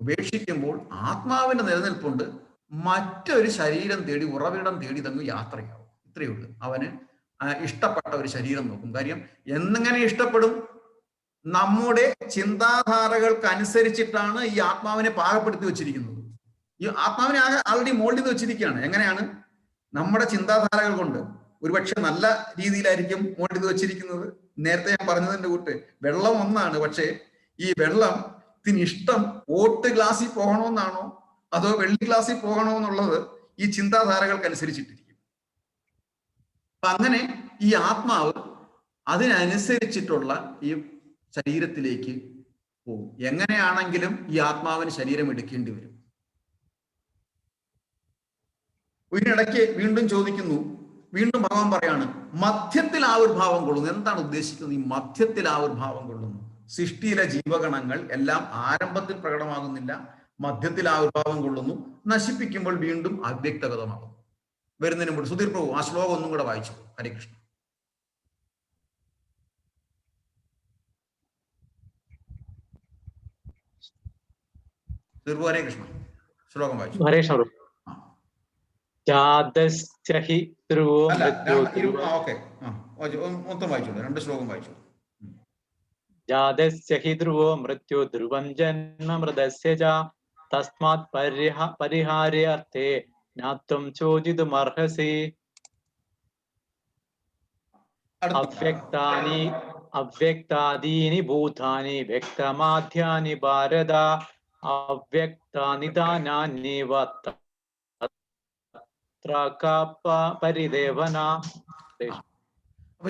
ഉപേക്ഷിക്കുമ്പോൾ ആത്മാവിന്റെ നിലനിൽപ്പുണ്ട്. മറ്റൊരു ശരീരം തേടി, ഉറവിടം തേടി തങ്ങ് യാത്രയാവും. ഇത്രയേ ഉള്ളൂ. അവന് ഇഷ്ടപ്പെട്ട ഒരു ശരീരം നോക്കും. കാര്യം എന്നെങ്ങനെ ഇഷ്ടപ്പെടും? നമ്മുടെ ചിന്താധാരകൾക്കനുസരിച്ചിട്ടാണ് ഈ ആത്മാവിനെ പാകപ്പെടുത്തി വെച്ചിരിക്കുന്നത്. ഈ ആത്മാവിനെ ആൾറെഡി മോൾഡ് ചെയ്ത് വെച്ചിരിക്കുകയാണ്. എങ്ങനെയാണ്? നമ്മുടെ ചിന്താധാരകൾ കൊണ്ട്. ഒരുപക്ഷെ നല്ല രീതിയിലായിരിക്കും മോൾഡ് ചെയ്ത് വെച്ചിരിക്കുന്നത്. നേരത്തെ ഞാൻ പറഞ്ഞതിന്റെ കൂട്ട് വെള്ളം ഒന്നാണ്. പക്ഷേ ഈ വെള്ളത്തിന് ഇഷ്ടം ഓട്ട് ഗ്ലാസ്സിൽ പോകണമെന്നാണോ അതോ വെള്ളി ഗ്ലാസ്സിൽ പോകണമെന്നുള്ളത് ഈ ചിന്താധാരകൾക്കനുസരിച്ചിട്ടിരിക്കും. അപ്പൊ അങ്ങനെ ഈ ആത്മാവ് അതിനനുസരിച്ചിട്ടുള്ള ഈ ശരീരത്തിലേക്ക് പോകും. എങ്ങനെയാണെങ്കിലും ഈ ആത്മാവിന് ശരീരം എടുക്കേണ്ടി വരും. ഇതിനിടയ്ക്ക് വീണ്ടും ചോദിക്കുന്നു, വീണ്ടും ഭഗവാൻ പറയാണ് മധ്യത്തിൽ ആവിർഭാവം കൊള്ളുന്നു. എന്താണ് ഉദ്ദേശിക്കുന്നത് ഈ മധ്യത്തിൽ ആവിർഭാവം കൊള്ളുന്നു? സൃഷ്ടിയിലെ ജീവഗണങ്ങൾ എല്ലാം ആരംഭത്തിൽ പ്രകടമാകുന്നില്ല, മധ്യത്തിൽ ആവിർഭാവം കൊള്ളുന്നു. നശിപ്പിക്കുമ്പോൾ വീണ്ടും അവ്യക്തഗതമാകുന്നു. വരുന്നതിന് മുമ്പ് സുധീർ പ്രഭു ആ ശ്ലോകം ഒന്നും കൂടെ വായിച്ചു. ഹരേ കൃഷ്ണ. ഹരേ കൃഷ്ണ. ശ്ലോകം വായിച്ചു. ഹരേ കൃഷ്ണ. മൊത്തം വായിച്ചോളൂ. രണ്ട് ശ്ലോകം വായിച്ചു. ജാതസ്യ ഹി ധ്രുവോ മൃത്യു ധ്രുവം ജന്മ മൃതസ്യ ച തസ്മാത് പരിഹാര്യാർത്ഥേ നാത്വം ചോദിതുമർഹസി. അവ്യക്താദീനി ഭൂതാനി വ്യക്തമാധ്യാനി ഭാരത അവ്യക്താനിദാനാന്യേവ പരിദേവന.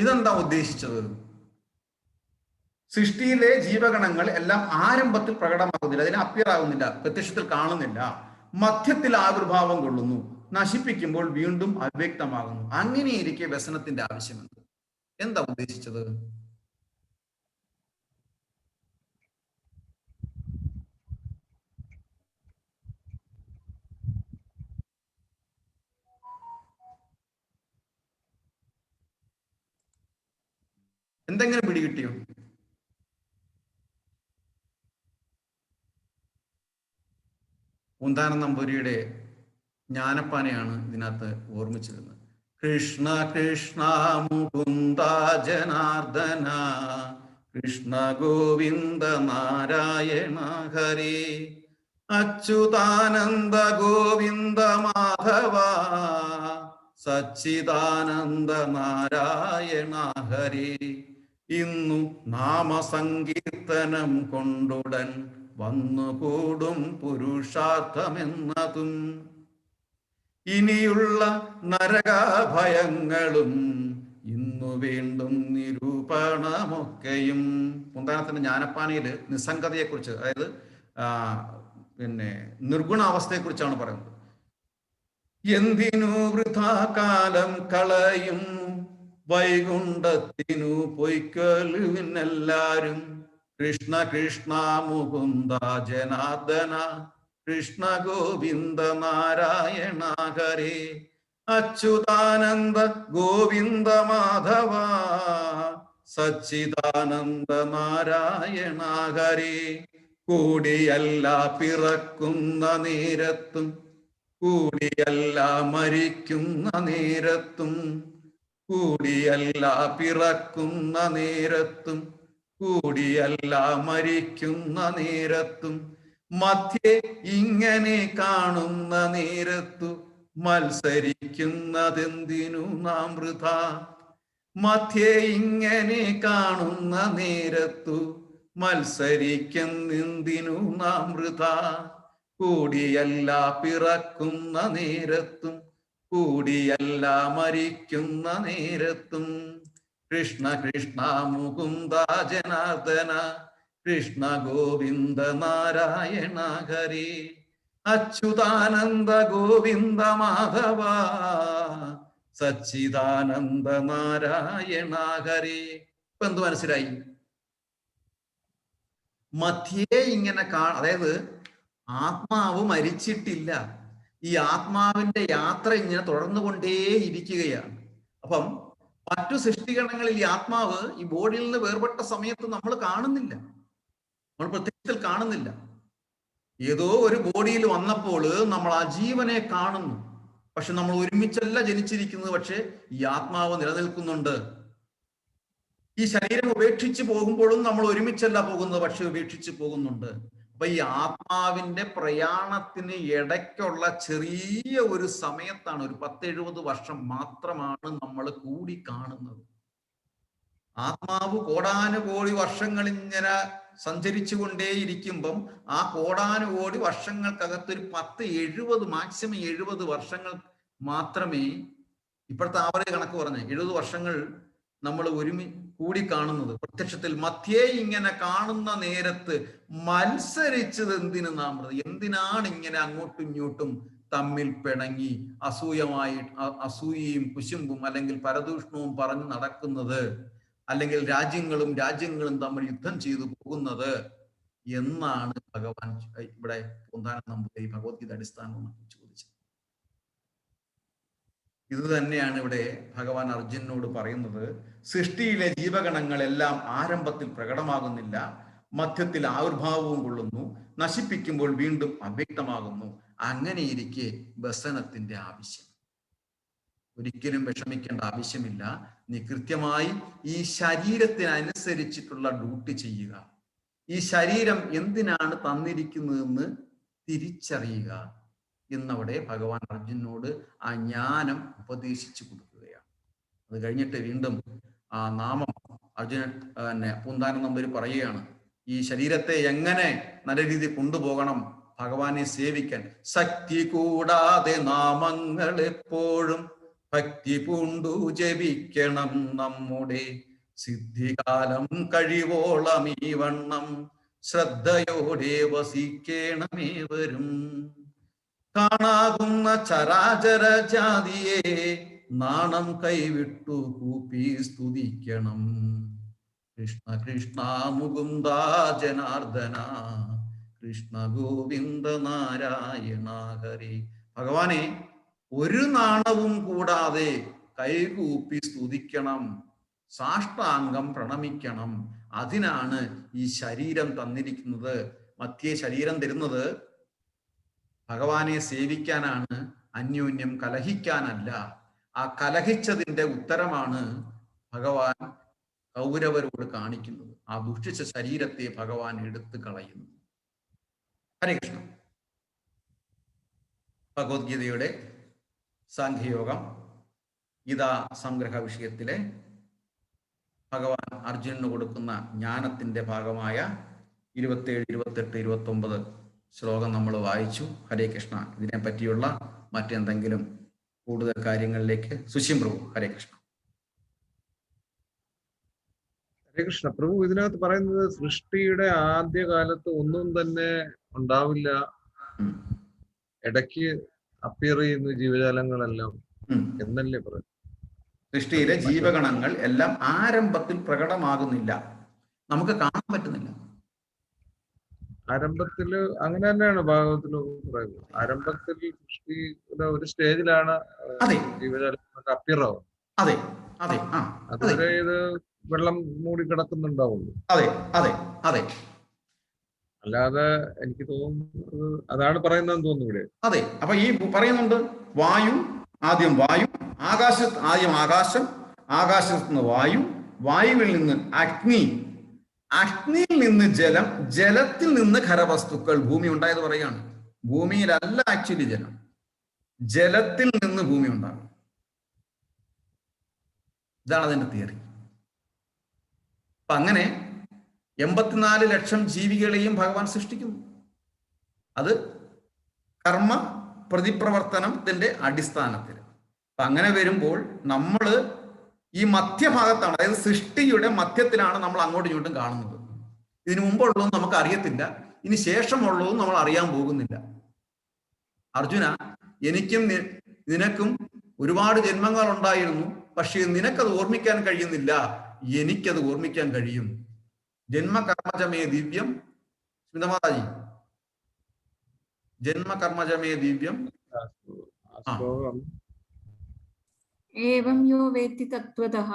ഇതെന്താ ഉദ്ദേശിച്ചത്? സൃഷ്ടിയിലെ ജീവഗണങ്ങൾ എല്ലാം ആരംഭത്തിൽ പ്രകടമാകുന്നില്ല, അതിനെ അപ്പിയർ ആകുന്നില്ല, പ്രത്യക്ഷത്തിൽ കാണുന്നില്ല. മധ്യത്തിൽ ആവിർഭാവം കൊള്ളുന്നു, നശിപ്പിക്കുമ്പോൾ വീണ്ടും അവ്യക്തമാകുന്നു. അങ്ങനെയിരിക്കെ വ്യസനത്തിന്റെ ആവശ്യമുണ്ട്. എന്താ ഉദ്ദേശിച്ചത്? എന്തെങ്കിലും പിടികിട്ടിയോ? പൂന്താനം നമ്പൂരിയുടെ ജ്ഞാനപ്പാനയാണ് ഇതിനകത്ത് ഓർമ്മിച്ചിരുന്നത്. കൃഷ്ണ കൃഷ്ണ മുകുന്ദ ജനാർദ്ദന, കൃഷ്ണ ഗോവിന്ദ നാരായണ ഹരേ, അച്യുതാനന്ദ ഗോവിന്ദ മാധവ, സച്ചിദാനന്ദ നാരായണ ഹരേ. ഇന്നു നാമസങ്കീർത്തനം കൊണ്ടുടൻ വന്നുകൂടും പുരുഷാർത്ഥമെന്നതും, ഇനിയുള്ള നരകാഭയങ്ങളും ഇന്നു വീണ്ടും നിരൂപണമൊക്കെയും. പൂന്താനത്തിന്റെ ജ്ഞാനപ്പാനയില് നിസ്സംഗതയെക്കുറിച്ച്, അതായത് നിർഗുണാവസ്ഥയെക്കുറിച്ചാണ് പറയുന്നത്. എന്തിനു വൃഥാ കാലം കളയും, വൈകുണ്ഠത്തിനു പൊയ്ക്കൊല്ലുവിനെല്ലാരും. കൃഷ്ണ കൃഷ്ണ മുകുന്ദ ജനാർദ്ദന, കൃഷ്ണ ഗോവിന്ദ നാരായണ ഹരേ, അച്യുതാനന്ദ ഗോവിന്ദ മാധവ, സച്ചിദാനന്ദ നാരായണ ഹരേ. കൂടിയല്ല പിറക്കുന്ന നേരത്തും, കൂടിയല്ല മരിക്കുന്ന നേരത്തും, കൂടിയല്ല പിറക്കുന്ന നേരത്തും, കൂടിയല്ല മരിക്കുന്ന നേരത്തും, മധ്യേ ഇങ്ങനെ കാണുന്ന നേരത്തു മത്സരിക്കുന്നതെന്തിനു നാം വൃഥാ. മധ്യേ ഇങ്ങനെ കാണുന്ന നേരത്തു മത്സരിക്കുന്നെന്തിനു നാം വൃഥാ. കൂടിയല്ല പിറക്കുന്ന നേരത്തും, കൂടിയല്ല മരിക്കുന്ന നേരത്തും. കൃഷ്ണ കൃഷ്ണ മുകുന്ദ ജനാർദ്ദന, കൃഷ്ണ ഗോവിന്ദ നാരായണ ഹരേ, അച്യുതാനന്ദ ഗോവിന്ദ മാധവ, സച്ചിദാനന്ദ നാരായണ ഹരേ. ഇപ്പൊ എന്ത് മനസ്സിലായി? മധ്യേ ഇങ്ങനെ അതായത് ആത്മാവ് മരിച്ചിട്ടില്ല, ഈ ആത്മാവിന്റെ യാത്ര ഇങ്ങനെ തുടർന്നുകൊണ്ടേയിരിക്കുകയാണ്. അപ്പം മറ്റു സൃഷ്ടികരണങ്ങളിൽ ഈ ആത്മാവ് ഈ ബോഡിയിൽ നിന്ന് വേർപെട്ട സമയത്ത് നമ്മൾ കാണുന്നില്ല, നമ്മൾ പ്രത്യക്ഷത്തിൽ കാണുന്നില്ല. ഏതോ ഒരു ബോഡിയിൽ വന്നപ്പോൾ നമ്മൾ ആ ജീവനെ കാണുന്നു. പക്ഷെ നമ്മൾ ഒരുമിച്ചല്ല ജനിച്ചിരിക്കുന്നത്, പക്ഷെ ഈ ആത്മാവ് നിലനിൽക്കുന്നുണ്ട്. ഈ ശരീരം ഉപേക്ഷിച്ച് പോകുമ്പോഴും നമ്മൾ ഒരുമിച്ചല്ല പോകുന്നത്, പക്ഷെ ഉപേക്ഷിച്ച് പോകുന്നുണ്ട്. അപ്പൊ ഈ ആത്മാവിന്റെ പ്രയാണത്തിന് ഇടയ്ക്കുള്ള ചെറിയ ഒരു സമയത്താണ്, ഒരു 10-70 വർഷം മാത്രമാണ് നമ്മൾ കൂടി കാണുന്നത്. ആത്മാവ് കോടാനുകോടി വർഷങ്ങൾ ഇങ്ങനെ സഞ്ചരിച്ചു കൊണ്ടേയിരിക്കുമ്പം ആ കോടാനുകോടി വർഷങ്ങൾക്കകത്തൊരു 10-70 മാക്സിമം 70 വർഷങ്ങൾ മാത്രമേ, ഇപ്പോഴത്തെ ആവറേജ് കണക്ക് പറഞ്ഞ 70 വർഷങ്ങൾ നമ്മൾ കൂടി കാണുന്നത്. പ്രത്യക്ഷത്തിൽ മധ്യേ ഇങ്ങനെ കാണുന്ന നേരത്ത് മത്സരിച്ചത് എന്തിനു നാം, എന്തിനാണ് ഇങ്ങനെ അങ്ങോട്ടും ഇങ്ങോട്ടും തമ്മിൽ പിണങ്ങി അസൂയയും കുശുമ്പും അല്ലെങ്കിൽ പരദൂഷണവും പറഞ്ഞു നടക്കുന്നത്, അല്ലെങ്കിൽ രാജ്യങ്ങളും തമ്മിൽ യുദ്ധം ചെയ്തു പോകുന്നത് എന്നാണ് ഭഗവാൻ ഇവിടെ പൂന്താനം നമ്പൂതിരി ഭഗവത്ഗീത അടിസ്ഥാനമാക്കി ചോദിച്ചത്. ഇത് തന്നെയാണ് ഇവിടെ ഭഗവാൻ അർജുനനോട് പറയുന്നത്. സൃഷ്ടിയിലെ ജീവഗണങ്ങളെല്ലാം ആരംഭത്തിൽ പ്രകടമാകുന്നില്ല, മധ്യത്തിൽ ആവിർഭാവവും കൊള്ളുന്നു, നശിപ്പിക്കുമ്പോൾ വീണ്ടും അവ്യക്തമാകുന്നു. അങ്ങനെയിരിക്കെ വ്യസനത്തിന്റെ ആവശ്യം. ഒരിക്കലും വിഷമിക്കേണ്ട ആവശ്യമില്ല. നീ കൃത്യമായി ഈ ശരീരത്തിനനുസരിച്ചിട്ടുള്ള ഡ്യൂട്ടി ചെയ്യുക. ഈ ശരീരം എന്തിനാണ് തന്നിരിക്കുന്നതെന്ന് തിരിച്ചറിയുക എന്നവിടെ ഭഗവാൻ അർജുനനോട് ആ ജ്ഞാനം ഉപദേശിച്ചു കൊടുക്കുകയാണ്. അത് കഴിഞ്ഞിട്ട് വീണ്ടും ആ നാമം അർജുനൻ പൂന്താനം നമ്പൂതിരി പറയുകയാണ്. ഈ ശരീരത്തെ എങ്ങനെ നല്ല രീതിയിൽ കൊണ്ടുപോകണം, ഭഗവാനെ സേവിക്കാൻ. ശക്തി കൂടാതെ നാമങ്ങൾ എപ്പോഴും ഭക്തി പൂണ്ടു ജപിക്കണം നമ്മുടെ. സിദ്ധികാലം കഴിവോളം ഈ വണ്ണം ശ്രദ്ധയോടെ വസിക്കേണമേവരും. കാണാകുന്ന ചരാചര ജാതിയെ നാണം കൈവിട്ടു കൂപ്പി സ്തുതിക്കണം. കൃഷ്ണ കൃഷ്ണ മുകുന്ദ ജനാർദ്ദന കൃഷ്ണ ഗോവിന്ദ നാരായണ ഹരി. ഭഗവാനെ ഒരു നാണവും കൂടാതെ കൈകൂപ്പി സ്തുതിക്കണം, സാഷ്ടാംഗം പ്രണമിക്കണം. അതിനാണ് ഈ ശരീരം തന്നിരിക്കുന്നത്. മധ്യേ ശരീരം തരുന്നത് ഭഗവാനെ സേവിക്കാനാണ്, അന്യോന്യം കലഹിക്കാനല്ല. ആ കലഹിച്ചതിന്റെ ഉത്തരമാണ് ഭഗവാൻ കൗരവരോട് കാണിക്കുന്നത്. ആ ദുഷിച്ച ശരീരത്തെ ഭഗവാൻ എടുത്തു കളയുന്നു. ഹരേ കൃഷ്ണ. ഭഗവത്ഗീതയുടെ സാഖ്യയോഗം ഗീതാ സംഗ്രഹ വിഷയത്തിലെ ഭഗവാൻ അർജുനന് കൊടുക്കുന്ന ജ്ഞാനത്തിന്റെ ഭാഗമായ 27, 28, 29 ശ്ലോകം നമ്മൾ വായിച്ചു. ഹരേ കൃഷ്ണ. ഇതിനെ പറ്റിയുള്ള മറ്റെന്തെങ്കിലും കൂടുതൽ കാര്യങ്ങളിലേക്ക് സുശീം പ്രഭു. ഹരേ കൃഷ്ണ. ഹരേ കൃഷ്ണ. പ്രഭു, ഇതിനകത്ത് പറയുന്നത് സൃഷ്ടിയുടെ ആദ്യകാലത്ത് ഒന്നും തന്നെ ഉണ്ടാവില്ല, ഇടയ്ക്ക് അപ്പിയർ ചെയ്യുന്ന ജീവജാലങ്ങളെല്ലാം എന്നല്ലേ പറയുന്നത്? സൃഷ്ടിയിലെ ജീവഗണങ്ങൾ എല്ലാം ആരംഭത്തിൽ പ്രകടമാകുന്നില്ല, നമുക്ക് കാണാൻ പറ്റുന്നില്ല. ആരംഭത്തില് അങ്ങനെ തന്നെയാണ് ഭാഗവത്തില് പറയുന്നത്. ആരംഭത്തിൽ സൃഷ്ടിയുടെ ഒരു സ്റ്റേജിലാണ് ജീവജാലങ്ങളൊക്കെ അപ്പിയർ ആവും. അതെ അതെ അതുവരെ ഇത് വെള്ളം മൂടി കിടക്കുന്നുണ്ടാവുള്ളൂ. അതെ അതെ അതെ. അല്ലാതെ എനിക്ക് തോന്നുന്നത് അതാണ് പറയുന്നതെന്ന് തോന്നുന്നു ഇവിടെ. അതെ. അപ്പൊ ഈ പറയുന്നുണ്ട്, വായു ആദ്യം വായു, ആദ്യം ആകാശം, ആകാശത്ത് നിന്ന് വായു, വായുവിൽ നിന്ന് അഗ്നി, അഗ്നിയിൽ നിന്ന് ജലം, ജലത്തിൽ നിന്ന് ഖരവസ്തുക്കൾ. ഭൂമി ഉണ്ടായത് പറയാണ്. ഭൂമിയിലല്ല ആക്ച്വലി ജലം, ജലത്തിൽ നിന്ന് ഭൂമി ഉണ്ടാകും. ഇതാണ് അതിന്റെ തിയറി. അപ്പൊ അങ്ങനെ 84 ലക്ഷം ജീവികളെയും ഭഗവാൻ സൃഷ്ടിക്കുന്നു. അത് കർമ്മ പ്രതിപ്രവർത്തനത്തിന്റെ അടിസ്ഥാനത്തിൽ. അപ്പൊ അങ്ങനെ വരുമ്പോൾ നമ്മൾ ഈ മധ്യഭാഗത്താണ്, അതായത് സൃഷ്ടിയുടെ മധ്യത്തിലാണ് നമ്മൾ അങ്ങോട്ടും ഇങ്ങോട്ടും കാണുന്നത്. ഇതിനു മുമ്പുള്ളതും നമുക്ക് അറിയത്തില്ല, ഇനി ശേഷമുള്ളതും നമ്മൾ അറിയാൻ പോകുന്നില്ല. അർജുന, എനിക്കും നിനക്കും ഒരുപാട് ജന്മങ്ങൾ ഉണ്ടായിരുന്നു, പക്ഷേ നിനക്കത് ഓർമ്മിക്കാൻ കഴിയുന്നില്ല, എനിക്കത് ഓർമ്മിക്കാൻ കഴിയും. ജന്മകർമ്മജമേ ദിവ്യം. സ്മിതമാതാജി, ജന്മകർമ്മജമേ ദിവ്യം. एवं यो वेत्ति तत्त्वतः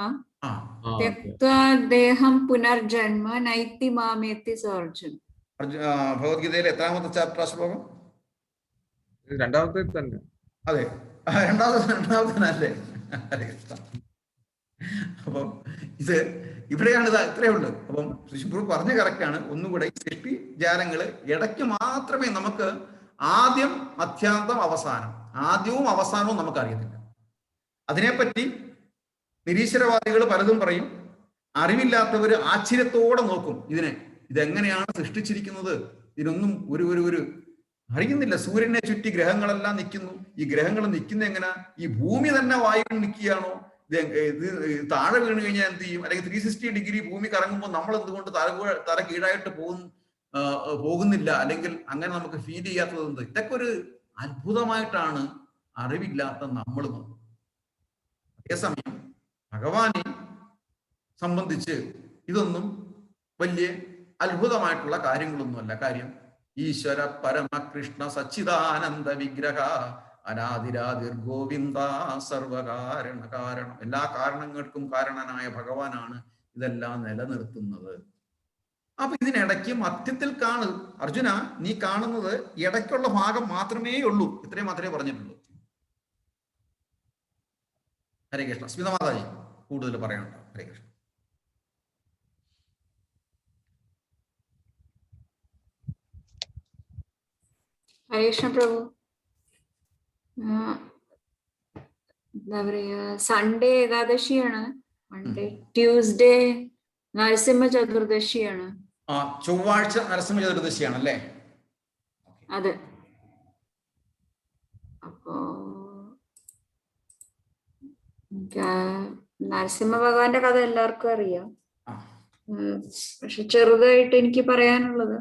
त्यक्त्वा देहं पुनर्जन्म नैति मामेति स अर्जुन. ഭഗവത്ഗീതയിലെ എത്രാമത്തെ ചാപ്റ്റർ ശ്ലോകം? രണ്ടാമത്തെ തന്നെ. അതെ, രണ്ടാമത്തെ. അപ്പം ഇത് ഇവിടെയാണ്, ഇത് ഇത്രയേ ഉള്ളൂ. അപ്പം സുശീം പറഞ്ഞ കറക്റ്റാണ്. ഒന്നുകൂടെ ഈ സൃഷ്ടി ജാലങ്ങള് ഇടയ്ക്ക് മാത്രമേ നമുക്ക് ആദ്യം, മധ്യാന്തം, അവസാനം, ആദ്യവും അവസാനവും നമുക്ക് അറിയത്തില്ല. അതിനെപ്പറ്റി നിരീശ്വരവാദികൾ പലതും പറയും. അറിവില്ലാത്തവര് ആശ്ചര്യത്തോടെ നോക്കും ഇതെങ്ങനെയാണ് സൃഷ്ടിച്ചിരിക്കുന്നത്, ഇതിനൊന്നും ഒരു അറിയുന്നില്ല. സൂര്യനെ ചുറ്റി ഗ്രഹങ്ങളെല്ലാം നിൽക്കുന്നു. ഈ ഗ്രഹങ്ങൾ നിൽക്കുന്ന എങ്ങനെ? ഈ ഭൂമി തന്നെ വായുവിൽ നിൽക്കുകയാണോ? ഇത് താഴെ വീണ് കഴിഞ്ഞാൽ എന്ത് ചെയ്യും? അല്ലെങ്കിൽ 360 ഡിഗ്രി ഭൂമി കറങ്ങുമ്പോൾ നമ്മൾ എന്തുകൊണ്ട് തല കീഴായിട്ട് പോകുന്നില്ല? അല്ലെങ്കിൽ അങ്ങനെ നമുക്ക് ഫീൽ ചെയ്യാത്തത് എന്ത്? ഇതൊക്കെ ഒരു അത്ഭുതമായിട്ടാണ് അറിവില്ലാത്ത നമ്മൾ നോക്കും. അതേസമയം ഭഗവാനെ സംബന്ധിച്ച് ഇതൊന്നും വലിയ അത്ഭുതമായിട്ടുള്ള കാര്യങ്ങളൊന്നുമല്ല. കാര്യം ഈശ്വര പരമകൃഷ്ണ സച്ചിദാനന്ദ വിഗ്രഹ അനാദിരാതിർ ഗോവിന്ദ സർവകാരണം. എല്ലാ കാരണങ്ങൾക്കും കാരണനായ ഭഗവാനാണ് ഇതെല്ലാം നിലനിർത്തുന്നത്. അപ്പൊ ഇതിനിടയ്ക്ക് മധ്യത്തിൽ അർജുന, നീ കാണുന്നത് ഇടയ്ക്കുള്ള ഭാഗം മാത്രമേ ഉള്ളൂ. ഇത്രയും മാത്രമേ പറഞ്ഞിട്ടുള്ളൂ. ഹരേ കൃഷ്ണ. സ്മിതമാതാജി കൂടുതൽ പറയാനുണ്ടോ? ഹരേ കൃഷ്ണ. ഹരേ കൃഷ്ണ പ്രഭു. എന്താ പറയാ, സൺഡേ ഏകാദശിയാണ്, മൺഡേ ട്യൂസ്ഡേ നരസിംഹ ചതുർദശിയാണ്. ചൊവ്വാഴ്ച നരസിംഹ ചതുർദശിയാണല്ലേ? അതെ. അപ്പോ നരസിംഹ ഭഗവാന്റെ കഥ എല്ലാവർക്കും അറിയാം. പക്ഷെ ചെറുതായിട്ട് എനിക്ക് പറയാനുള്ളത്,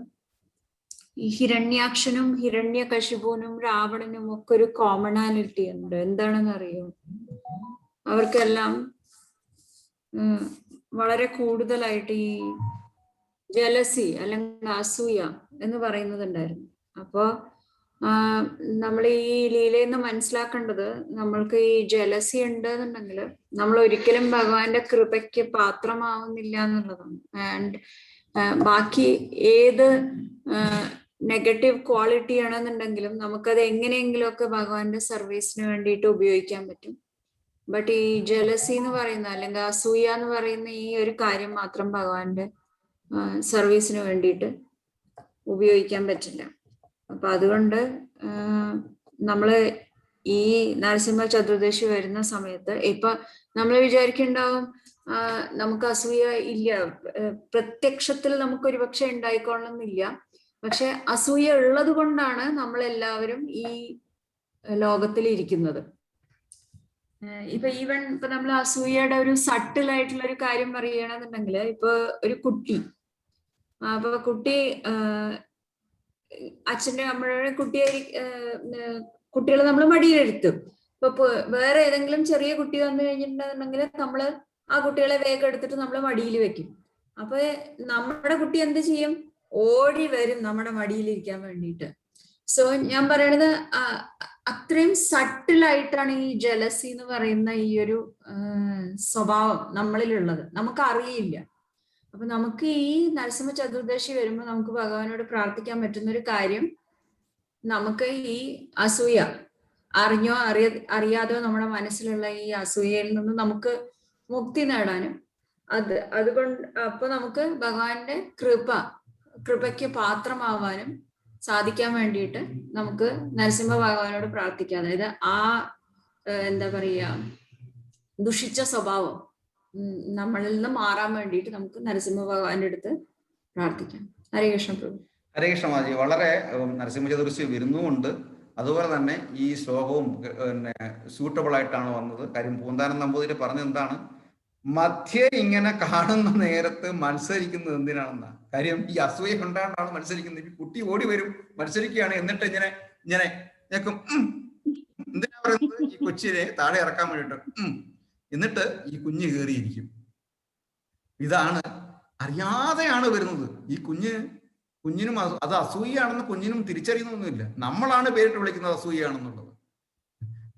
ഈ ഹിരണ്യാക്ഷനും ഹിരണ്യകശിപുവിനും രാവണനും ഒക്കെ ഒരു കോമണാലിറ്റി ഉണ്ട്. എന്താണെന്ന് അറിയോ? അവർക്കെല്ലാം വളരെ കൂടുതലായിട്ട് ഈ ജലസി അല്ലെങ്കിൽ അസൂയ എന്ന് പറയുന്നത് ഉണ്ടായിരുന്നു. അപ്പോ നമ്മൾ ഈ ലീലയിൽ നിന്ന് മനസ്സിലാക്കേണ്ടത്, നമ്മൾക്ക് ഈ ജലസി ഉണ്ട് എന്നുണ്ടെങ്കിൽ നമ്മൾ ഒരിക്കലും ഭഗവാന്റെ കൃപയ്ക്ക് പാത്രമാവുന്നില്ല എന്നുള്ളതാണ്. ആൻഡ് ബാക്കി ഏത് നെഗറ്റീവ് ക്വാളിറ്റി ആണെന്നുണ്ടെങ്കിലും നമുക്കത് എങ്ങനെയെങ്കിലും ഒക്കെ ഭഗവാന്റെ സർവീസിന് വേണ്ടിയിട്ട് ഉപയോഗിക്കാൻ പറ്റും. ബട്ട് ഈ ജലസി എന്ന് പറയുന്ന അല്ലെങ്കിൽ അസൂയ എന്ന് പറയുന്ന ഈ ഒരു കാര്യം മാത്രം ഭഗവാന്റെ സർവീസിന് വേണ്ടിയിട്ട് ഉപയോഗിക്കാൻ പറ്റില്ല. അപ്പൊ അതുകൊണ്ട് നമ്മള് ഈ നരസിംഹ ചതുർദശി വരുന്ന സമയത്ത് ഇപ്പൊ നമ്മൾ വിചാരിക്കുന്നുണ്ടാവും നമുക്ക് അസൂയ ഇല്ല, പ്രത്യക്ഷത്തിൽ നമുക്ക് ഒരുപക്ഷെ ഉണ്ടായിക്കൊള്ളണമെന്നില്ല. പക്ഷെ അസൂയ ഉള്ളത് കൊണ്ടാണ് നമ്മളെല്ലാവരും ഈ ലോകത്തിൽ ഇരിക്കുന്നത്. ഇപ്പൊ ഇപ്പൊ നമ്മൾ അസൂയയുടെ ഒരു സട്ടിൽ ആയിട്ടുള്ള ഒരു കാര്യം പറയുകയാണെന്നുണ്ടെങ്കിൽ, ഇപ്പൊ ഒരു കുട്ടി, അപ്പൊ കുട്ടി അച്ഛന്റെ അമ്മയുടെ കുട്ടികളെ നമ്മൾ മടിയിലെടുത്തും. ഇപ്പൊ വേറെ ഏതെങ്കിലും ചെറിയ കുട്ടി വന്നു കഴിഞ്ഞിട്ടുണ്ടെന്നുണ്ടെങ്കിൽ നമ്മള് ആ കുട്ടികളെ വേഗം എടുത്തിട്ട് നമ്മൾ മടിയിൽ വെക്കും. അപ്പൊ നമ്മുടെ കുട്ടി എന്ത് ചെയ്യും? ഓടി വരും നമ്മുടെ മടിയിലിരിക്കാൻ വേണ്ടിയിട്ട്. സോ ഞാൻ പറയണത് അത്രയും സട്ടിലായിട്ടാണ് ഈ ജലസി എന്ന് പറയുന്ന ഈ ഒരു സ്വഭാവം നമ്മളിലുള്ളത്, നമുക്ക് അറിയില്ല. അപ്പൊ നമുക്ക് ഈ നരസിംഹ ചതുർദശി വരുമ്പോൾ നമുക്ക് ഭഗവാനോട് പ്രാർത്ഥിക്കാൻ പറ്റുന്ന ഒരു കാര്യം, നമുക്ക് ഈ അസൂയ അറിഞ്ഞോ അറിയാതോ നമ്മുടെ മനസ്സിലുള്ള ഈ അസൂയയിൽ നിന്ന് നമുക്ക് മുക്തി നേടാനും അതുകൊണ്ട് അപ്പൊ നമുക്ക് ഭഗവാന്റെ കൃപയ്ക്ക് പാത്രമാവാനും സാധിക്കാൻ വേണ്ടിയിട്ട് നമുക്ക് നരസിംഹ ഭഗവാനോട് പ്രാർത്ഥിക്കാം. അതായത് എന്താ പറയാ, ദുഷിച്ച സ്വഭാവം നമ്മളിൽ നിന്ന് മാറാൻ വേണ്ടിയിട്ട് നമുക്ക് നരസിംഹ ഭഗവാന്റെ അടുത്ത് പ്രാർത്ഥിക്കാം. ഹരേ കൃഷ്ണ പ്രഭു. ഹരേ കൃഷ്ണ മാജി. വളരെ നരസിംഹ ചതുർദശി വരുന്നുമുണ്ട്, അതുപോലെ തന്നെ ഈ ശ്ലോകവും പിന്നെ സൂട്ടബിൾ ആയിട്ടാണ് വന്നത്. കാര്യം പൂന്താനം നമ്പൂതിരി പറഞ്ഞത് എന്താണ്, മധ്യേ ഇങ്ങനെ കാണുന്ന നേരത്ത് മത്സരിക്കുന്നത് എന്തിനാണെന്നാ. കാര്യം ഈ അസൂയ കൊണ്ടാണ് മത്സരിക്കുന്നത്. ഈ കുട്ടി ഓടി വരും, മത്സരിക്കുകയാണ്, എന്നിട്ട് ഇങ്ങനെ ഞെക്കും. എന്തിനാ പറയുന്നത്? ഈ കൊച്ചിനെ താഴെ ഇറക്കാൻ വേണ്ടിയിട്ട്. എന്നിട്ട് ഈ കുഞ്ഞ് കയറിയിരിക്കും. ഇതാണ്, അറിയാതെയാണ് വരുന്നത്. ഈ കുഞ്ഞിനും അത് അസൂയാണെന്ന് കുഞ്ഞിനും തിരിച്ചറിയുന്നൊന്നുമില്ല. നമ്മളാണ് പേരിട്ട് വിളിക്കുന്നത് അസൂയാണെന്നുള്ളത്.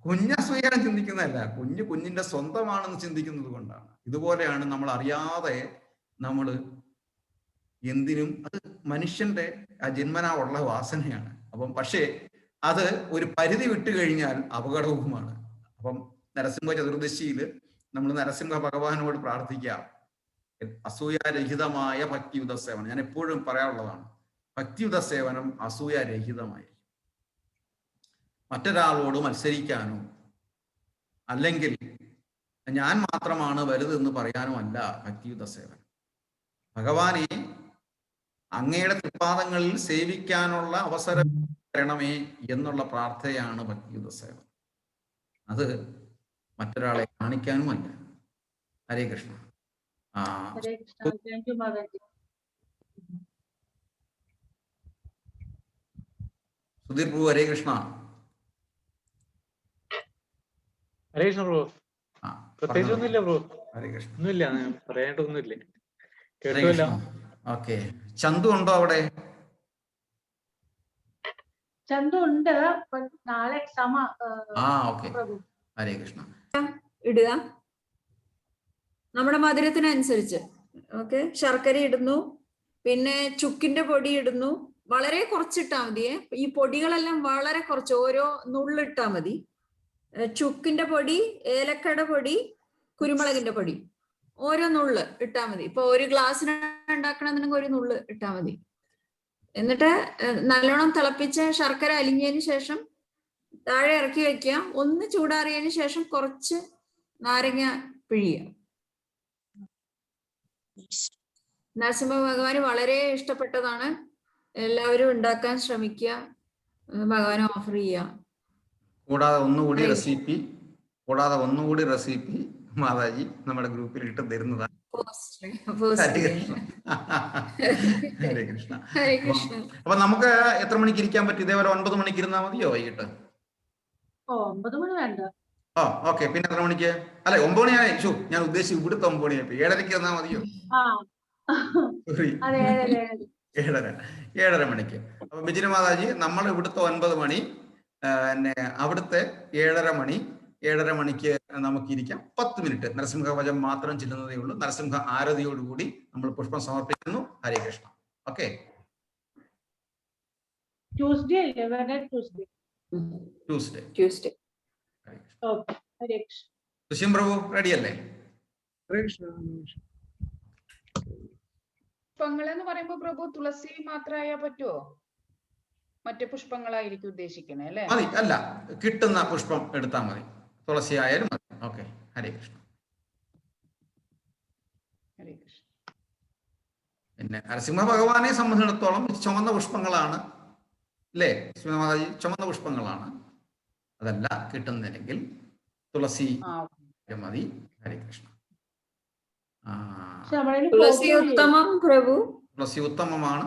കുഞ്ഞസൂയാണ് ചിന്തിക്കുന്നതല്ല, കുഞ്ഞിന്റെ സ്വന്തമാണെന്ന് ചിന്തിക്കുന്നത് കൊണ്ടാണ്. ഇതുപോലെയാണ് നമ്മൾ അറിയാതെ നമ്മൾ എന്തിനും, അത് മനുഷ്യന്റെ ആ ജന്മനാ ഉള്ള വാസനയാണ്. അപ്പം പക്ഷേ അത് ഒരു പരിധി വിട്ടു കഴിഞ്ഞാൽ അപകടവുമാണ്. അപ്പം നരസിംഹ ചതുർദശിയിൽ നമ്മൾ നരസിംഹ ഭഗവാനോട് പ്രാർത്ഥിക്കാം, അസൂയാരഹിതമായ ഭക്തിയുത സേവനം. ഞാൻ എപ്പോഴും പറയാറുള്ളതാണ്, ഭക്തിയുത സേവനം അസൂയാരഹിതമായി. മറ്റൊരാളോട് മത്സരിക്കാനോ അല്ലെങ്കിൽ ഞാൻ മാത്രമാണ് വലുതെന്ന് പറയാനോ അല്ല ഭക്തിയുത സേവനം. ഭഗവാനെ അങ്ങയുടെ തൃപ്പാദങ്ങളിൽ സേവിക്കാനുള്ള അവസരം തരണമേ എന്നുള്ള പ്രാർത്ഥനയാണ് ഭക്തിയുത സേവനം. അത് മറ്റൊരാളെ കാണിക്കാനുമല്ല. ഹരേ കൃഷ്ണ. സുധീർ പ്രഭു, ഹരേ കൃഷ്ണ. ഹരേ കൃഷ്ണ പ്രഭു. പ്രത്യേകിച്ച് ഒന്നുമില്ല പ്രഭു. ഹരേ കൃഷ്ണ. ഒന്നുമില്ല, പറയാനായിട്ടൊന്നുമില്ല. കേട്ടില്ല. ഓക്കെ, ചന്തു ഉണ്ടോ അവിടെ? ചന്തു ഉണ്ട്, നാളെ എക്സാം. ഓക്കെ, ഹരേ കൃഷ്ണ. ഇടുക നമ്മുടെ മധുരത്തിനനുസരിച്ച്. ഓക്കെ, ശർക്കര ഇടുന്നു, പിന്നെ ചുക്കിന്റെ പൊടി ഇടുന്നു. വളരെ കുറച്ചിട്ടാ മതിയേ. ഈ പൊടികളെല്ലാം വളരെ കുറച്ച്, ഓരോ നുള്ളിട്ടാ മതി. ചുക്കിന്റെ പൊടി, ഏലക്കയുടെ പൊടി, കുരുമുളകിന്റെ പൊടി ഓരോ നുള്ള് ഇട്ടാ മതി. ഇപ്പൊ ഒരു ഗ്ലാസ്സിന് ഉണ്ടാക്കണമെന്നുണ്ടെങ്കിൽ ഒരു നുള്ള് ഇട്ടാ മതി. എന്നിട്ട് നല്ലോണം തിളപ്പിച്ച ശർക്കര അലിഞ്ഞതിന് ശേഷം താഴെ ഇറക്കി വെക്കുക. ഒന്ന് ചൂടാറിയതിന് ശേഷം കുറച്ച് നാരങ്ങ പിഴിയുക. നരസിംഹ ഭഗവാന് വളരെ ഇഷ്ടപ്പെട്ടതാണ്. എല്ലാവരും ഉണ്ടാക്കാൻ ശ്രമിക്കുക, ഭഗവാന് ഓഫർ ചെയ്യുക. കൂടാതെ ഒന്നുകൂടി റെസിപ്പി മാതാജി നമ്മുടെ ഗ്രൂപ്പിൽ ഇട്ട് തരുന്നതാണ്. ഹരേ കൃഷ്ണ. ഹരേ കൃഷ്ണ. അപ്പൊ നമുക്ക് എത്ര മണിക്ക് ഇരിക്കാൻ പറ്റും? ഇതേപോലെ 9 മണിക്ക് ഇരുന്നാ മതിയോ വൈകിട്ട്? 9 മണി വേണ്ട. ഓക്കെ. പിന്നെ എത്ര മണിക്ക്? അല്ലെ 9 മണിയായി. ഞാൻ ഉദ്ദേശിച്ചു ഇവിടുത്തെ 9 മണിയായി. 7:30 വന്നാ മതിയോ? 7:30 മണിക്ക്. അപ്പൊ ബിജിന മാതാജി, നമ്മൾ ഇവിടുത്തെ 9 മണി, അവിടുത്തെ 7:30 മണിക്ക് നമുക്ക് ഇരിക്കാം. 10 മിനിറ്റ് നരസിംഹ വചം മാത്രം ചെല്ലുന്നതേ ഉള്ളൂ. നരസിംഹ ആരതിയോടുകൂടി നമ്മൾ പുഷ്പം സമർപ്പിക്കുന്നു. ഹരേ കൃഷ്ണ. ഓക്കെ. ട്യൂസ്ഡേ. സുശീം പ്രഭു റെഡി അല്ലേ? പുഷ്പങ്ങൾ എന്ന് പറയുമ്പോ പ്രഭു തുളസി മാത്രമായാ പറ്റുമോ? മറ്റു പുഷ്പങ്ങളായിരിക്കും ഉദ്ദേശിക്കണേ അല്ലേ? മതി. അല്ല, കിട്ടുന്ന പുഷ്പം എടുത്താൽ മതി. തുളസി ആയാലും മതി. ഓക്കെ. ഹരേ കൃഷ്ണ. പിന്നെ നരസിംഹ ഭഗവാനെ സംബന്ധിച്ചിടത്തോളം ചുമന്ന പുഷ്പങ്ങളാണ് അല്ലേ മാതാജി? ചുമന്ന പുഷ്പങ്ങളാണ്. അതല്ല കിട്ടുന്നില്ലെങ്കിൽ തുളസി മതി. ഹരേ കൃഷ്ണ. തുളസി ഉത്തമം പ്രഭു. തുളസി ഉത്തമമാണ്.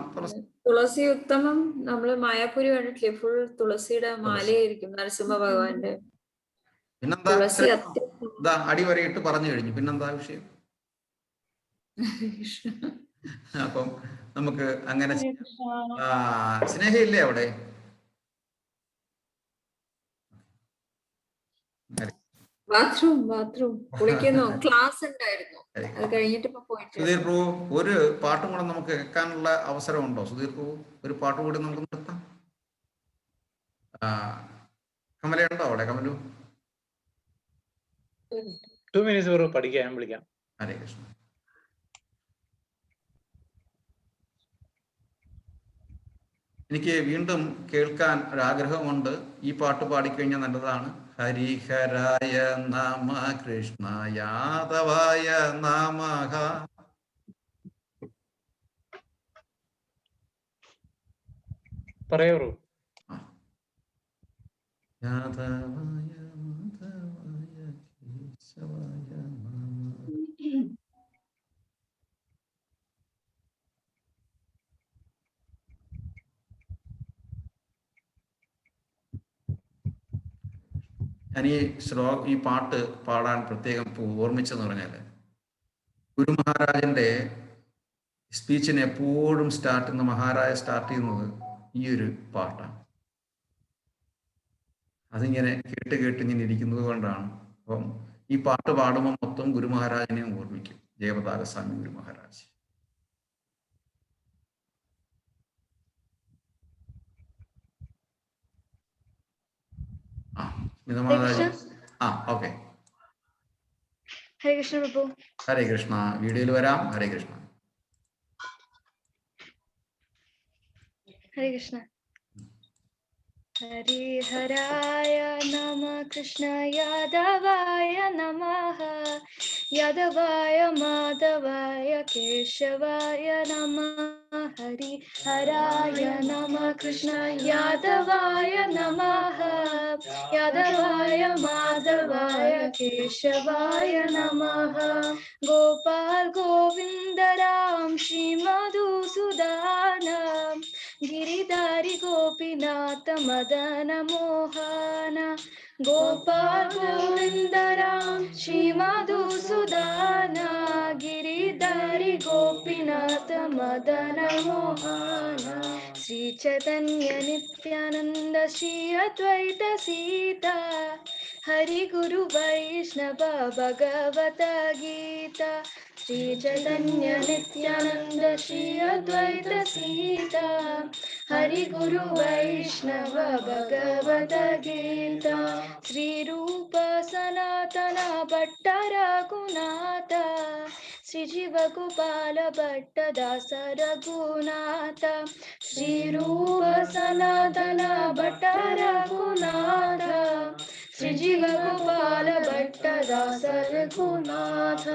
തുളസി ഉത്തമം. നമ്മള് മായാപുരി കണ്ടിട്ടില്ലേ? ഫുൾ തുളസിയുടെ മാലയായിരിക്കും നരസിംഹ ഭഗവാന്റെ. പിന്നെന്താ? അടിവരയിട്ട് പറഞ്ഞു കഴിഞ്ഞു. പിന്നെന്താ വിഷയം? അപ്പം നമുക്ക് അങ്ങനെ സ്നേഹയില്ലേ അവിടെ? ബാത്റൂം കുളിക്കുന്നു. ക്ലാസ് ഉണ്ടായിരുന്നു, അത് കഴിഞ്ഞിട്ട് ഇപ്പൊ പോയിട്ട്. സുധീർ പ്രഭു, ഒരു പാട്ടും കൂടെ നമുക്ക് കേൾക്കാനുള്ള അവസരമുണ്ടോ? സുധീർ പ്രഭു, ഒരു പാട്ട് കൂടി നമുക്ക് നിർത്താം. കമലയുണ്ടോ അവിടെ? കമലു 2 minutes പഠിക്കാൻ വിളിക്കാം. ഹരേ കൃഷ്ണ. എനിക്ക് വീണ്ടും കേൾക്കാൻ ഒരാഗ്രഹമുണ്ട്. ഈ പാട്ട് പാടിക്കഴിഞ്ഞാൽ നല്ലതാണ്. ഹരിഹരായ നമ കൃഷ്ണ യാദവായ നമഃ. പറയൂ. യാദവായ മാധവായ കേശവായ നമഃ. ഞാൻ ഈ പാട്ട് പാടാൻ പ്രത്യേകം ഓർമ്മിച്ചെന്ന് പറഞ്ഞാല്, ഗുരു മഹാരാജന്റെ സ്പീച്ചിന് എപ്പോഴും മഹാരാജ സ്റ്റാർട്ട് ചെയ്യുന്നത് ഈ ഒരു പാട്ടാണ്. അതിങ്ങനെ കേട്ട് ഇങ്ങനെ ഇരിക്കുന്നത് കൊണ്ടാണ്. അപ്പം ഈ പാട്ട് പാടുമ്പോൾ മൊത്തം ഗുരു മഹാരാജനെ ഓർമ്മിക്കും. ജയപതാക സ്വാമി ഗുരു മഹാരാജ്. ഓക്കെ. ഹരേ കൃഷ്ണ പ്രഭു. ഹരേ കൃഷ്ണ. വീഡിയോയിൽ വരാം. ഹരേ കൃഷ്ണ. ഹരേ കൃഷ്ണ. ഹരിഹരായ നമ കൃഷ്ണ യാദവായ നമഃ. യാദവായ മാധവായ കേശവായ നമഃ. ഹരിഹരായ നമ കൃഷ്ണ യാദവായ നമഃ. യാദവായ മാധവായ കേശവായ നമഃ. ഗോപാൽ ഗോവിന്ദ രാം ശ്രീ മധുസൂദന गिरिधारी गोपीनाथ मदन मोहन. गोपाल गोविंद राम श्री मधुसूदन गिरिधारी गोपीनाथ मदन मोहन. श्री चैतन्य नित्यानंद श्री अद्वैत सीता हरि गुरु वैष्णव भगवत गीता. श्री चैतन्य नित्यानंद श्री अद्वैत सीता हरि गुरु वैष्णव भगवत गीता. श्री रूप सनातन भट्ट रघुनाथ श्री जीव गोपाल भट्ट दास रघुनाथ. श्री रूप सनातन भट्ट रघुनाथ श्रीजीव गोपाल भट्ट दास रघुनाथ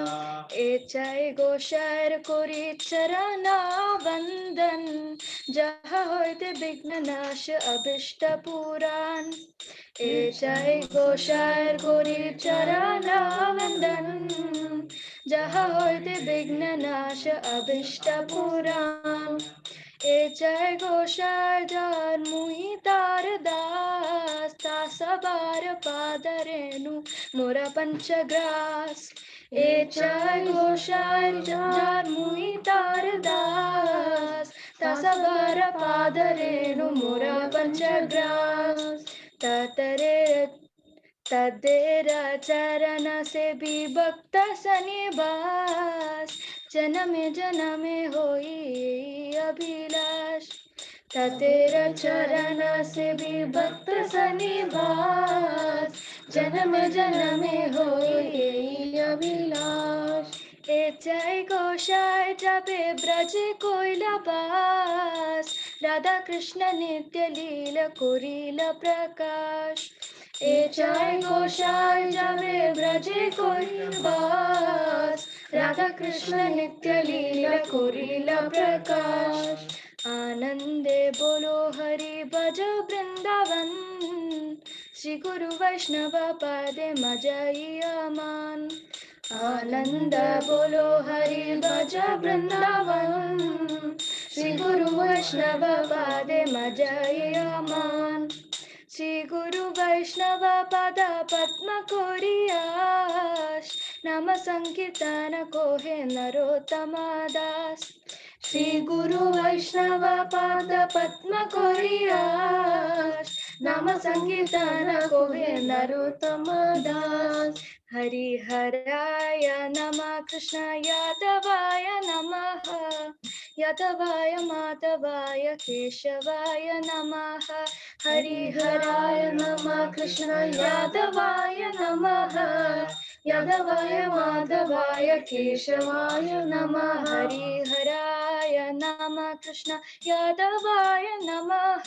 एचै गोशैर कोरी चरना वंदन जहाँ होते विघ्न नाश अभिष्ट पुराण एचै गोशैर कोरी चरना वंदन जहाँ होते विघ्न नाश अभिष्ट पुराण एचै गोशैर जार मुहि तार दास तासबार पादरेणु मोरा पंचग्रास एचै गोशैर जार मुहि तार दास तासबार पादरेणु मोरा पंचग्रास ततरे तदेरा चरण से भी भक्त सनिवास जन्मे जन्मे होई अभिलाष तेरा चरण से भी भक्त सनिवास जन्म जन्म होई अभिलाष एचै गोशैर जपे ब्रज कोइलाबास राधा कृष्ण नित्य लील कोरिल प्रकाश एचै गोशैर जपे ब्रज कोइलाबास राधा कृष्ण नित्य लील कोरिल प्रकाश आनंदे बोलो हरि भज वृंदावन श्री गुरु वैष्णव पादे मजइया मान आनंद बोलो हरि भज वृंदावन श्री गुरु वैष्णव पादे मजइया मान श्री गुरु वैष्णव पद पद्म कोरियाश नाम संकीर्तन को है नरोत्तम दास श्री गुरु वैष्णव पाद पद्म कोरियाश नाम संकीर्तन को है नरोत्तम दास हरि हराय नमः कृष्ण यादवाय नमः यादवाय माधवाय केशवाय नमः हरि हराय नमः कृष्ण यादवाय नमः यादवाय माधवाय केशवाय नमः हरि हराय नमः कृष्ण यादवाय नमः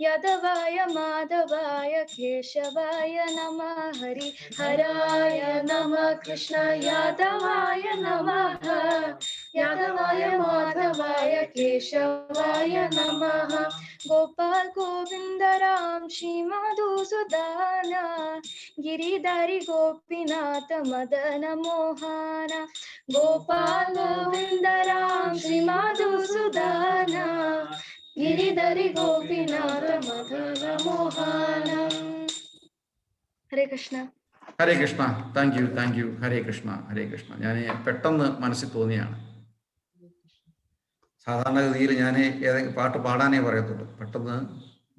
यादवाय माधवाय केशवाय नमः हरि हराय नमः कृष्ण यादवाय नमः यादवाय माधवाय केशवाय नमः गोपाल गोविंद राम श्री मधुसूदन गिरिधारी गोपीनाथ मदन मोहन गोपाल गोविंद राम श्री मधुसूदन गिरिधारी गोपीनाथ मदन मोहन हरे कृष्ण ഹരേ കൃഷ്ണ. Thank you. ഹരേ കൃഷ്ണ. ഞാൻ പെട്ടെന്ന് മനസ്സിൽ തോന്നിയാണ്. സാധാരണഗതിയിൽ ഞാൻ ഏതെങ്കിലും പാട്ട് പാടാനേ പറയത്തുള്ളൂ. പെട്ടെന്ന്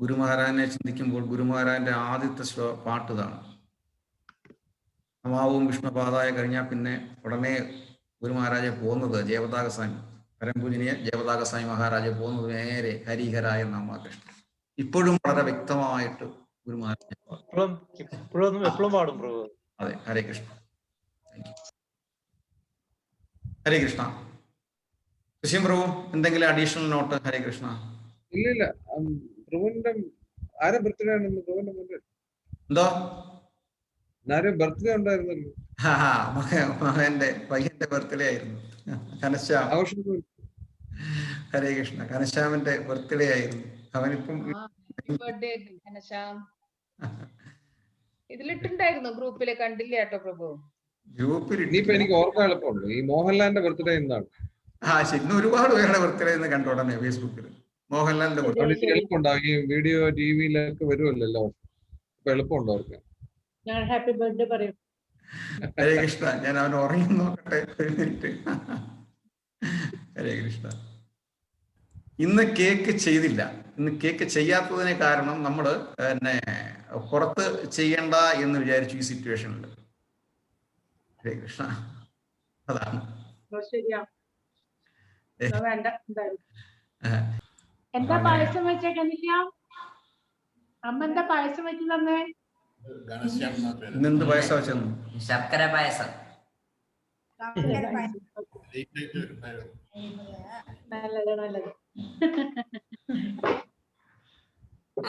ഗുരുമഹാരാജനെ ചിന്തിക്കുമ്പോൾ ഗുരുമഹാരാജന്റെ ആദ്യത്തെ പാട്ട് ഇതാണ്. നമാവും വിഷ്ണുപാദായ കഴിഞ്ഞാൽ പിന്നെ ഉടനെ ഗുരുമഹാരാജെ പോകുന്നത് ജയപതാകസ്വാമി പരംപൂജനീയ ജയപതാകസ്വാമി മഹാരാജെ പോകുന്നത് നേരെ ഹരിഹരായ നമ കൃഷ്ണ. ഇപ്പോഴും വളരെ വ്യക്തമായിട്ട് ഗുരുമഹാരാജ അതെ. ഹരേ കൃഷ്ണ. ഹരേ കൃഷ്ണ. കൃഷ്ണ പ്രഭു എന്തെങ്കിലും അഡീഷണൽ നോട്ട്? ഹരേ കൃഷ്ണ. ഇല്ല പ്രഭുവിന്റെ ആരെ ബർത്ത്ഡേ ആണെന്ന് പ്രഭുവിന്റെ മുന്നിൽ എന്തോ ആരും ബർത്ത്ഡേ ഉണ്ടായിരുന്നല്ലോ. മകന്റെ പയ്യന്റെ ബർത്ത്ഡേ ആയിരുന്നു. ഘനശ്യാം. ഹരേ കൃഷ്ണ. ഘനശ്യാമിന്റെ ബർത്ത്ഡേ ആയിരുന്നു. അവനിപ്പം ഇതിലിട്ടുണ്ടായിരുന്നു ഗ്രൂപ്പിലെ, കണ്ടില്ല കേട്ടോ പ്രഭു. ഗ്രൂപ്പിൽ ഇനിയിപ്പോ എനിക്ക് ഓർക്കാൻ എളുപ്പമുള്ളൂ. ഈ മോഹൻലാലിന്റെ ബർത്ത്ഡേ എന്താണ്? ഇന്ന് ഒരുപാട് പേരുടെ ബർത്ത്ഡേ എന്ന് കണ്ടു ഉടനെ ഫേസ്ബുക്കിൽ മോഹൻലാലിന്റെ ബർത്ത്ഡേ എളുപ്പമുണ്ടാവും. ഈ വീഡിയോ ടിവിയിലൊക്കെ വരുമല്ലോ, അപ്പൊ എളുപ്പമുണ്ടോ അവർക്ക്? ഹാപ്പി ബർത്ത്ഡേ പറയും. ഹരേ കൃഷ്ണ. ഞാൻ അവൻ ഉറങ്ങി നോക്കട്ടെ ഒരു മിനിറ്റ്. ഹരേ കൃഷ്ണ. ഇന്ന് കേക്ക് ചെയ്തില്ല. ഇന്ന് കേക്ക് ചെയ്യാത്തതിന് കാരണം നമ്മൾ പിന്നെ പുറത്ത് ചെയ്യണ്ട എന്ന് വിചാരിച്ചു ഈ സിറ്റുവേഷനിൽ. ഹരേ കൃഷ്ണ. അതാണ് ശരിയാ. വേണ്ട. എന്താ പായസം വെച്ചേക്കണില്ല? അമ്മ എന്താ പായസം വെച്ച് തന്നേ? ഇന്നെന്ത് പായസം വെച്ചെന്നു? ശർക്കര പായസം. നല്ലത്.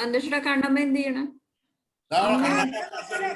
അന്തരീക്ഷ കണ്ണമ്മ എന്ത് ചെയ്യണം? ദാ കണ്ണപ്പ